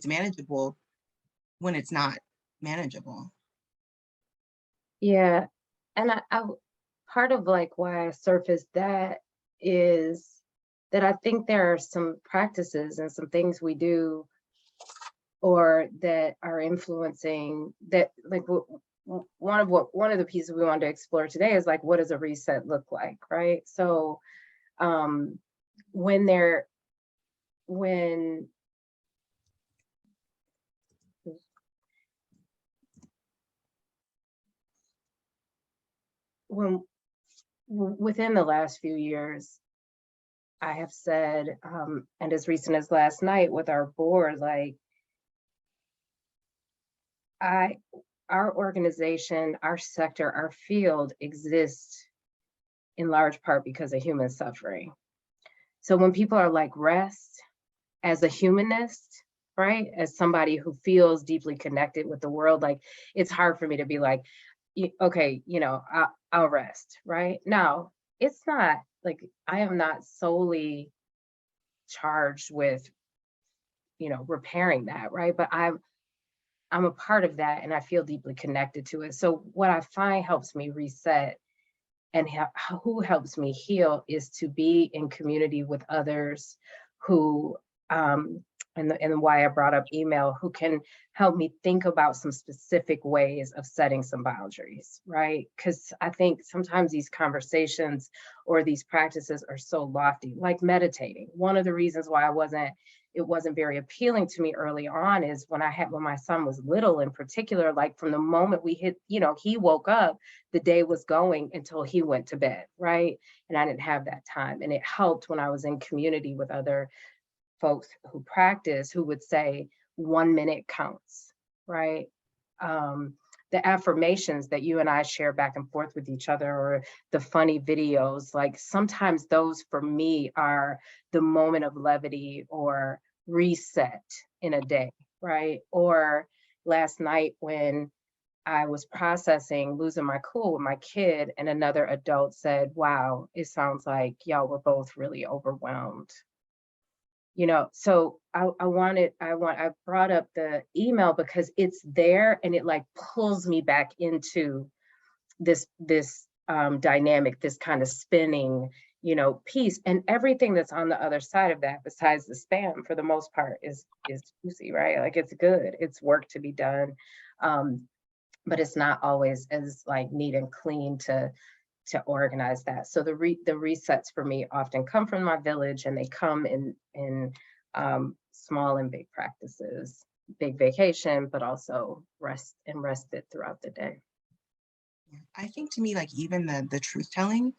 manageable when it's not manageable. Yeah, and I part of like why I surfaced that is that I think there are some practices and some things we do or that are influencing that, like one of the pieces we wanted to explore today is like, what does a reset look like, right? So when within the last few years, I have said, and as recent as last night with our board, like, our organization, our sector, our field exists in large part because of human suffering. So when people are like, rest, as a humanist, right? As somebody who feels deeply connected with the world, like, it's hard for me to be like, okay, I'll rest, right? Now, it's not like I am not solely charged with, repairing that, right? But I'm a part of that and I feel deeply connected to it. So what I find helps me reset and who helps me heal is to be in community with others who, and why I brought up email, who can help me think about some specific ways of setting some boundaries, right? Because I think sometimes these conversations or these practices are so lofty, like meditating. One of the reasons why it wasn't very appealing to me early on is when my son was little in particular, like from the moment we hit, he woke up, the day was going until he went to bed, right? And I didn't have that time. And it helped when I was in community with other folks who practice, who would say 1 minute counts, right? The affirmations that you and I share back and forth with each other, or the funny videos, like sometimes those for me are the moment of levity or reset in a day, right? Or last night when I was processing losing my cool with my kid, and another adult said, wow, it sounds like y'all were both really overwhelmed. So I brought up the email because it's there and it like pulls me back into this dynamic, this kind of spinning, piece, and everything that's on the other side of that, besides the spam, for the most part, is juicy, right? Like, it's good, it's work to be done, but it's not always as like neat and clean to organize that. So the resets for me often come from my village, and they come in small and big practices, big vacation, but also rested throughout the day. I think to me, like, even the truth telling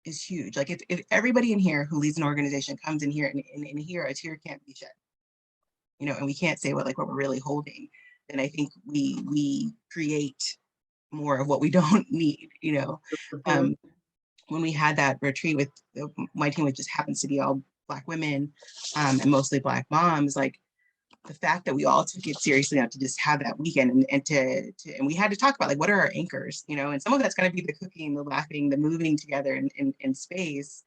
is huge. Like, if everybody in here who leads an organization comes in here and here a tear can't be shed, and we can't say what we're really holding, then I think we create more of what we don't need, you know. Mhm. When we had that retreat with my team, which just happens to be all Black women and mostly Black moms, like the fact that we all took it seriously enough to just have that weekend and we had to talk about like what are our anchors, you know, and some of that's going to be the cooking, the laughing, the moving together in space,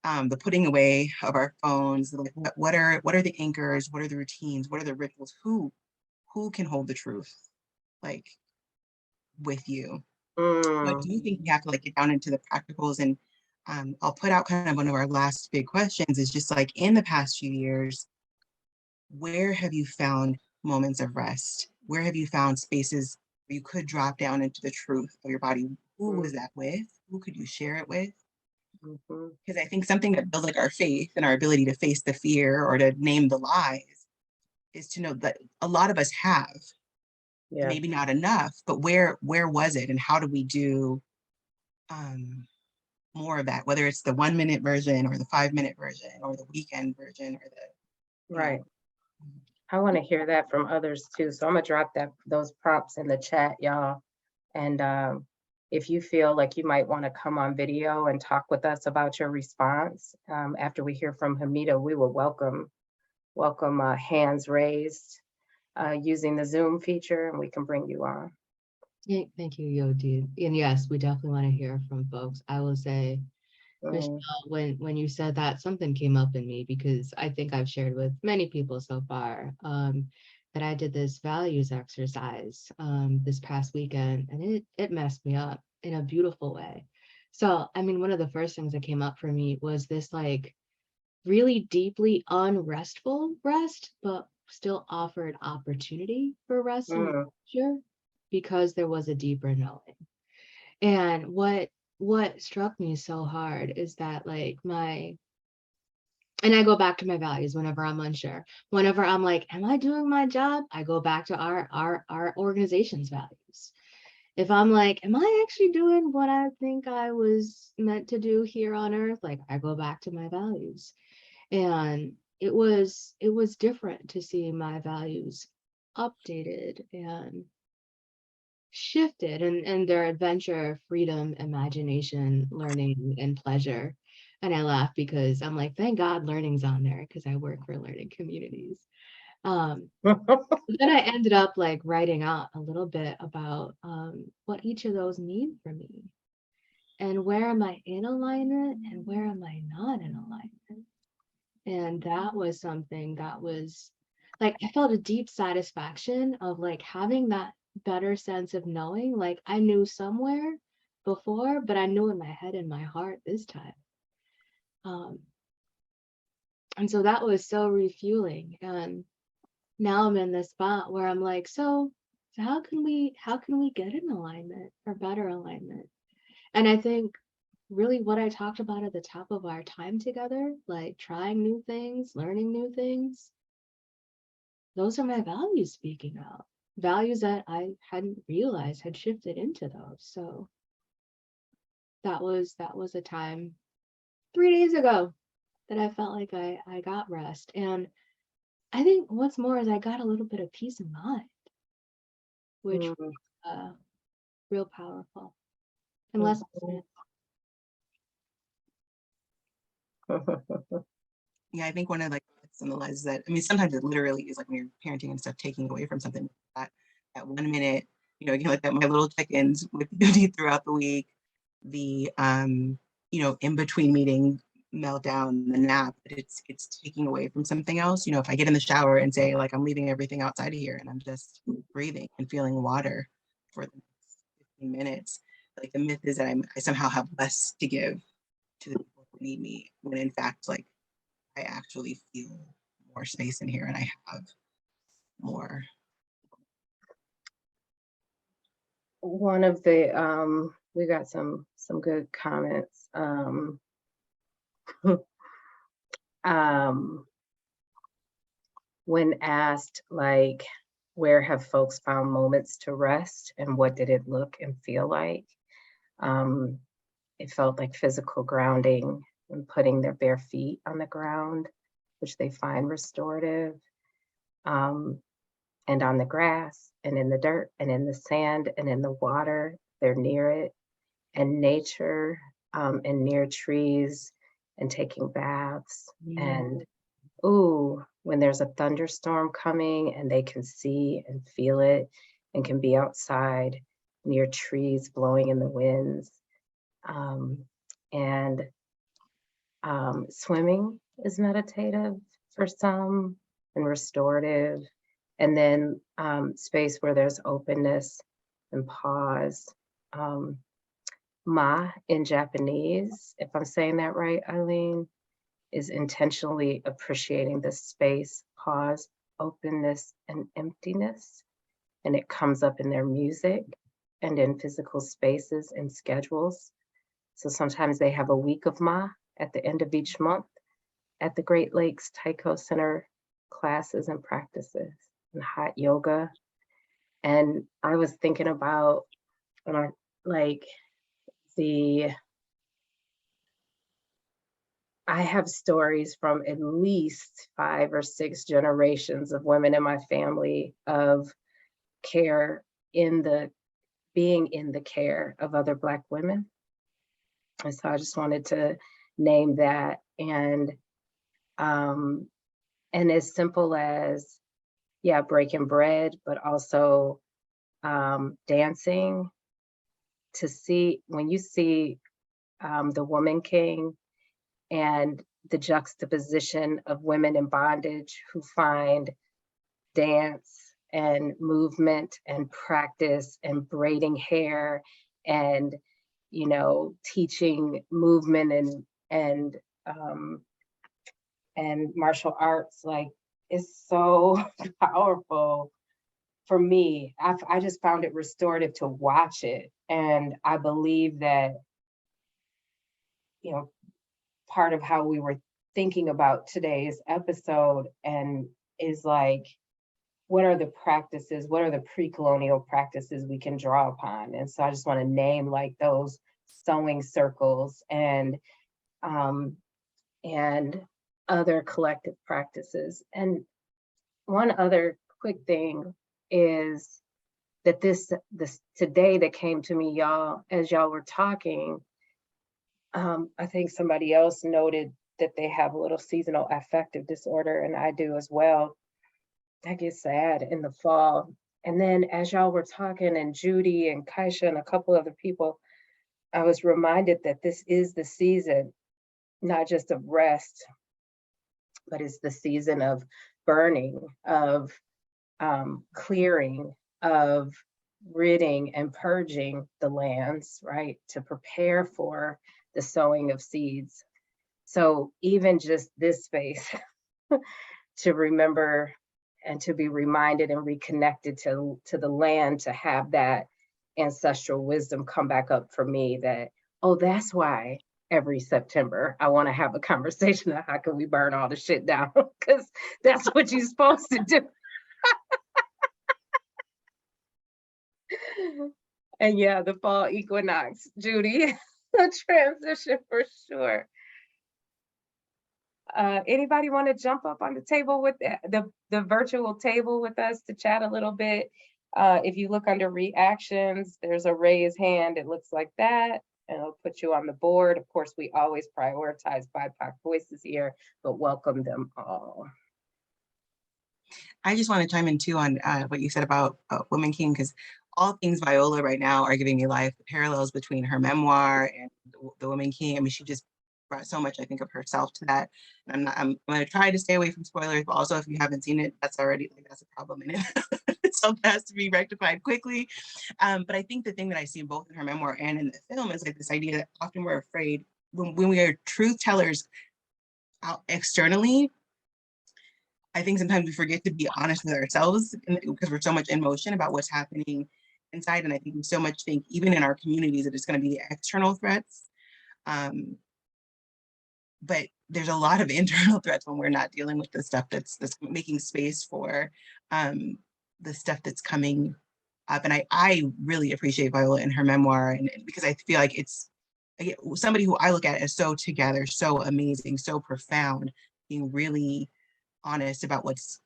the putting away of our phones, like what are the anchors, what are the routines, what are the rituals, who can hold the truth like with you. So I Mm. do think we have to like get down into the practicals, and I'll put out kind of one of our last big questions is just like in the past few years, where have you found moments of rest? Where have you found spaces where you could drop down into the truth of your body? Who was that with? Who could you share it with? Mhm. Because I think something that builds like our faith and our ability to face the fear or to name the lies is to know that a lot of us have, Yeah. maybe not enough, but where was it and how do we do um, more of that, whether it's the 1 minute version or the 5 minute version or the weekend version or the, you Right. know. I want to hear that from others too. So I'm gonna drop those prompts in the chat, y'all. And if you feel like you might want to come on video and talk with us about your response after we hear from Hamida, we will welcome hands raised using the Zoom feature, and we can bring you on. Yeah, thank you, Yodi. And yes, we definitely want to hear from folks. I will say, Michelle, Mm. when you said that, something came up in me because I think I've shared with many people so far that I did this values exercise this past weekend, and it messed me up in a beautiful way. So, I mean, one of the first things that came up for me was this like really deeply unrestful rest, but still offered opportunity for rest in the Mm. future because there was a deeper knowing. And what struck me so hard is that like and I go back to my values whenever I'm unsure. Whenever I'm like, am I doing my job? I go back to our organization's values. If I'm like, am I actually doing what I think I was meant to do here on earth? Like I go back to my values. And it was different to see my values updated and shifted and their adventure, freedom, imagination, learning, and pleasure. And I laugh because I'm like, thank God learning's on there because I work for learning communities. Then I ended up like writing out a little bit about what each of those mean for me and where am I in alignment and where am I not in alignment. And that was something that was like, I felt a deep satisfaction of like having that better sense of knowing, like I knew somewhere before, but I knew in my head and my heart this time. Um, and so that was so refueling. And now I'm in this spot where I'm like, so how can we get in alignment or better alignment? And I think really what I talked about at the top of our time together, like trying new things, learning new things, those are my values speaking out. Values that I hadn't realized had shifted into those. So that was a time 3 days ago that I felt like I got rest. And I think what's more is I got a little bit of peace of mind, which Mm. real powerful and less. Mhm. Yeah, I think one of like some of the lies is that, I mean, sometimes it literally is like when you're parenting and stuff, taking away from something that 1 minute, you know, like that my little check-ins with Beauty throughout the week, the you know, in between meeting meltdown, the nap, it's taking away from something else. You know, if I get in the shower and say like I'm leaving everything outside of here and I'm just breathing and feeling water for the next 15 minutes, like the myth is that I somehow have less to give to the people who need me, when in fact, like I actually feel more space in here and I have more. One of the we got some good comments. Um, when asked like where have folks found moments to rest and what did it look and feel like, um, it felt like physical grounding and putting their bare feet on the ground, which they find restorative. Um, and on the grass and in the dirt and in the sand and in the water. They're near it, and nature, and near trees and taking baths. And ooh, when there's a thunderstorm coming and they can see and feel it and can be outside near trees blowing in the winds. And swimming is meditative for some and restorative. And then space where there's openness and pause. Ma in Japanese, if I'm saying that right, Eileen, is intentionally appreciating the space, pause, openness, and emptiness. And it comes up in their music and in physical spaces and schedules. So sometimes they have a week of Ma at the end of each month at the Great Lakes Taiko Center classes and practices and hot yoga. And I was thinking about like I have stories from at least 5 or 6 generations of women in my family of care being in the care of other Black women. And so I just wanted to name that. And as simple as, yeah, breaking bread, but also dancing, to see, when you see the Woman King and the juxtaposition of women in bondage who find dance and movement and practice and braiding hair and, you know, teaching movement and martial arts, like, it's so powerful for me. I just found it restorative to watch it. And I believe that, you know, part of how we were thinking about today's episode and is like, what are the practices, what are the pre-colonial practices we can draw upon? And so I just want to name like those sewing circles and other collective practices. And one other quick thing is that this today that came to me, y'all, as y'all were talking, I think somebody else noted that they have a little seasonal affective disorder, and I do as well. I get sad in the fall. And then as y'all were talking, and Judy and Kaisha and a couple other people, I was reminded that this is the season, not just of rest, but it's the season of burning, of clearing, of ridding and purging the lands, right? To prepare for the sowing of seeds. So even just this space to remember and to be reminded and reconnected to the land, to have that ancestral wisdom come back up for me that, oh, that's why every September I want to have a conversation of how can we burn all the shit down, because that's what you're supposed to do. And yeah, the fall equinox, Judy, a transition for sure. Anybody want to jump up on the table with the virtual table with us to chat a little bit? If you look under reactions, there's a raise hand. It looks like that, and it'll put you on the board. Of course, we always prioritize BIPOC voices here, but welcome them all. I just want to chime in too on what you said about Woman King, because all things Viola right now are giving me life. The parallels between her memoir and the Woman King. I mean, she just brought so much, I think, of herself to that. And I'm going to try to stay away from spoilers, but also if you haven't seen it, that's already, like, that's a problem in it. So that has to be rectified quickly. But I think the thing that I see both in her memoir and in the film is like this idea that often we're afraid when we are truth tellers out externally. I think sometimes we forget to be honest with ourselves because we're so much in motion about what's happening inside. And I think we so much think, even in our communities, that it's going to be the external threats. But there's a lot of internal threats when we're not dealing with the stuff that's making space for the stuff that's coming up. And I really appreciate Viola in her memoir, and because I feel like it's somebody who I look at as so together, so amazing, so profound, being really honest about what's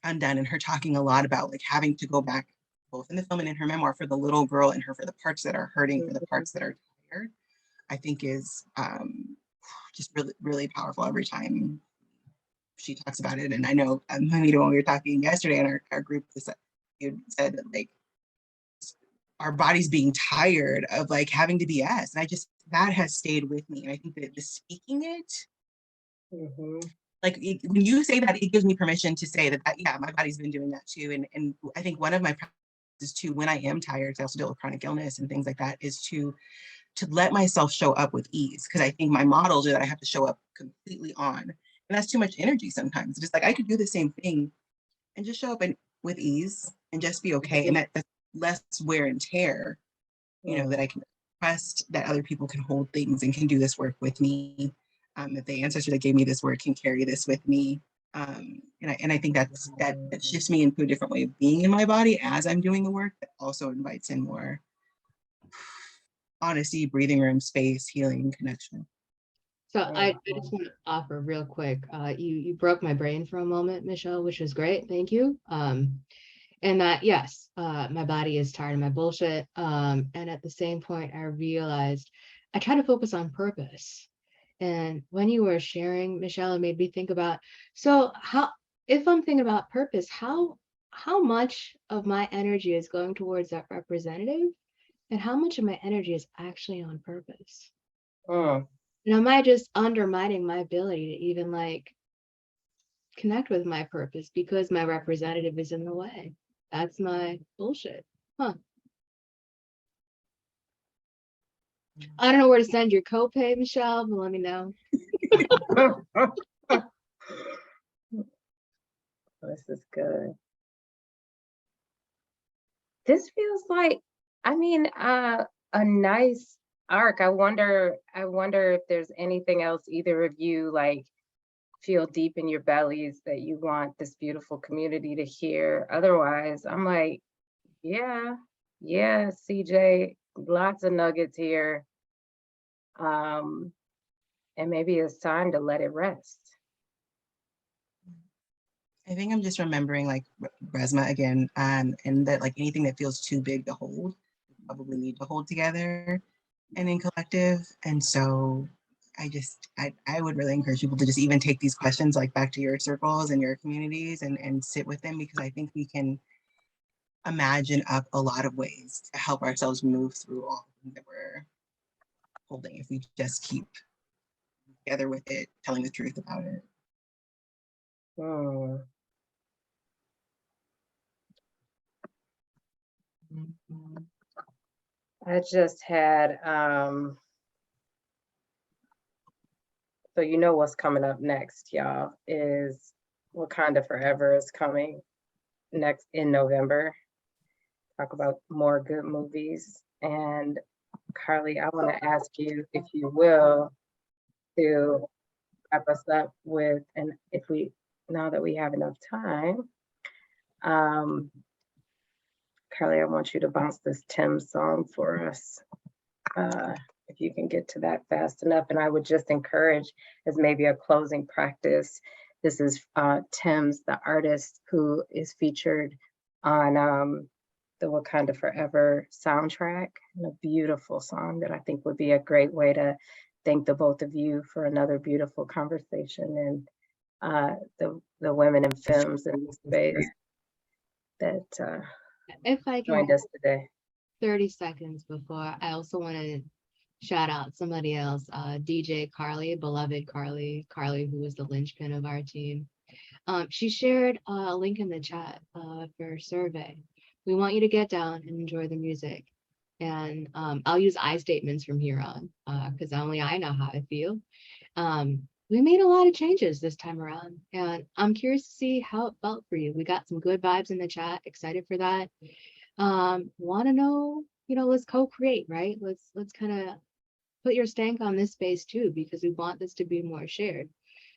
undone, and her talking a lot about like having to go back both in the film and in her memoir for the little girl and her for the parts that are hurting, for the parts that are tired, I think is just really, really powerful every time she talks about it. And I know, Hamida, when we were talking yesterday in our group, you said that like our bodies being tired of like having to be us. And that has stayed with me. And I think that the speaking it, like when you say that, it gives me permission to say that, yeah, my body's been doing that too. And I think one of my practices too, when I am tired, 'cause I also deal with chronic illness and things like that, is to let myself show up with ease. Cause I think my models are that I have to show up completely on. And that's too much energy sometimes. Just like I could do the same thing and just show up with ease and just be okay. And that's less wear and tear, that I can trust that other people can hold things and can do this work with me. That the ancestor that gave me this work can carry this with me. And I think that shifts me into a different way of being in my body as I'm doing the work, that also invites in more honesty, breathing room, space, healing, connection. So I just want to offer real quick. You broke my brain for a moment, Mishelle, which was great. Thank you. And that, yes, my body is tired of my bullshit. And at the same point, I realized I try to focus on purpose. And when you were sharing, Mishelle, it made me think about, so if I'm thinking about purpose, how much of my energy is going towards that representative, and how much of my energy is actually on purpose? And am I just undermining my ability to even like connect with my purpose because my representative is in the way? That's my bullshit. Huh. I don't know where to send your copay, Mishelle, but let me know. This is good. This feels like, I mean, a nice arc. I wonder if there's anything else either of you like feel deep in your bellies that you want this beautiful community to hear. Otherwise, I'm like, yeah, CJ, lots of nuggets here. And maybe it's time to let it rest. I think I'm just remembering like Resma again, and that like anything that feels too big to hold, we probably need to hold together and in collective. And so I would really encourage people to just even take these questions like back to your circles and your communities and sit with them, because I think we can imagine up a lot of ways to help ourselves move through all that we're holding if we just keep together with it, telling the truth about it. I just had, so you know what's coming up next, y'all, is Wakanda Forever is coming next in November. Talk about more good movies. And Carly, I want to ask you, if you will, to wrap us up with, and if we, now that we have enough time, Carly, I want you to bounce this Tim song for us. If you can get to that fast enough. And I would just encourage, as maybe a closing practice, this is Tim's, the artist who is featured on the Wakanda Forever soundtrack, and a beautiful song that I think would be a great way to thank the both of you for another beautiful conversation, and the women in films in this space that If I can, joined us today. 30 seconds before, I also want to shout out somebody else, DJ Carly, beloved Carly, who was the linchpin of our team. She shared a link in the chat for a survey. We want you to get down and enjoy the music. And I'll use I statements from here on, because only I know how I feel. We made a lot of changes this time around, and I'm curious to see how it felt for you. We got some good vibes in the chat, excited for that. Want to know, let's co-create, right? Let's kind of put your stank on this space too, because we want this to be more shared.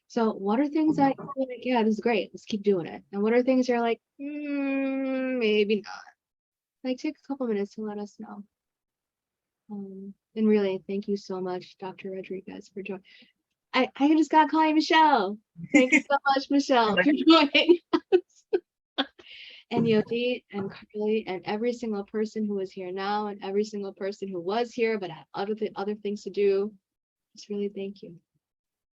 So what are things that you're like, yeah, this is great, let's keep doing it? And what are things you're like, maybe not? Like, take a couple minutes to let us know. And really, thank you so much, Dr. Rodriguez, for joining. I just got to call you Mishelle. Thank you so much, Mishelle, for joining us. and Yodit and Carly and every single person who is here now and every single person who was here but had other things to do. Just really thank you.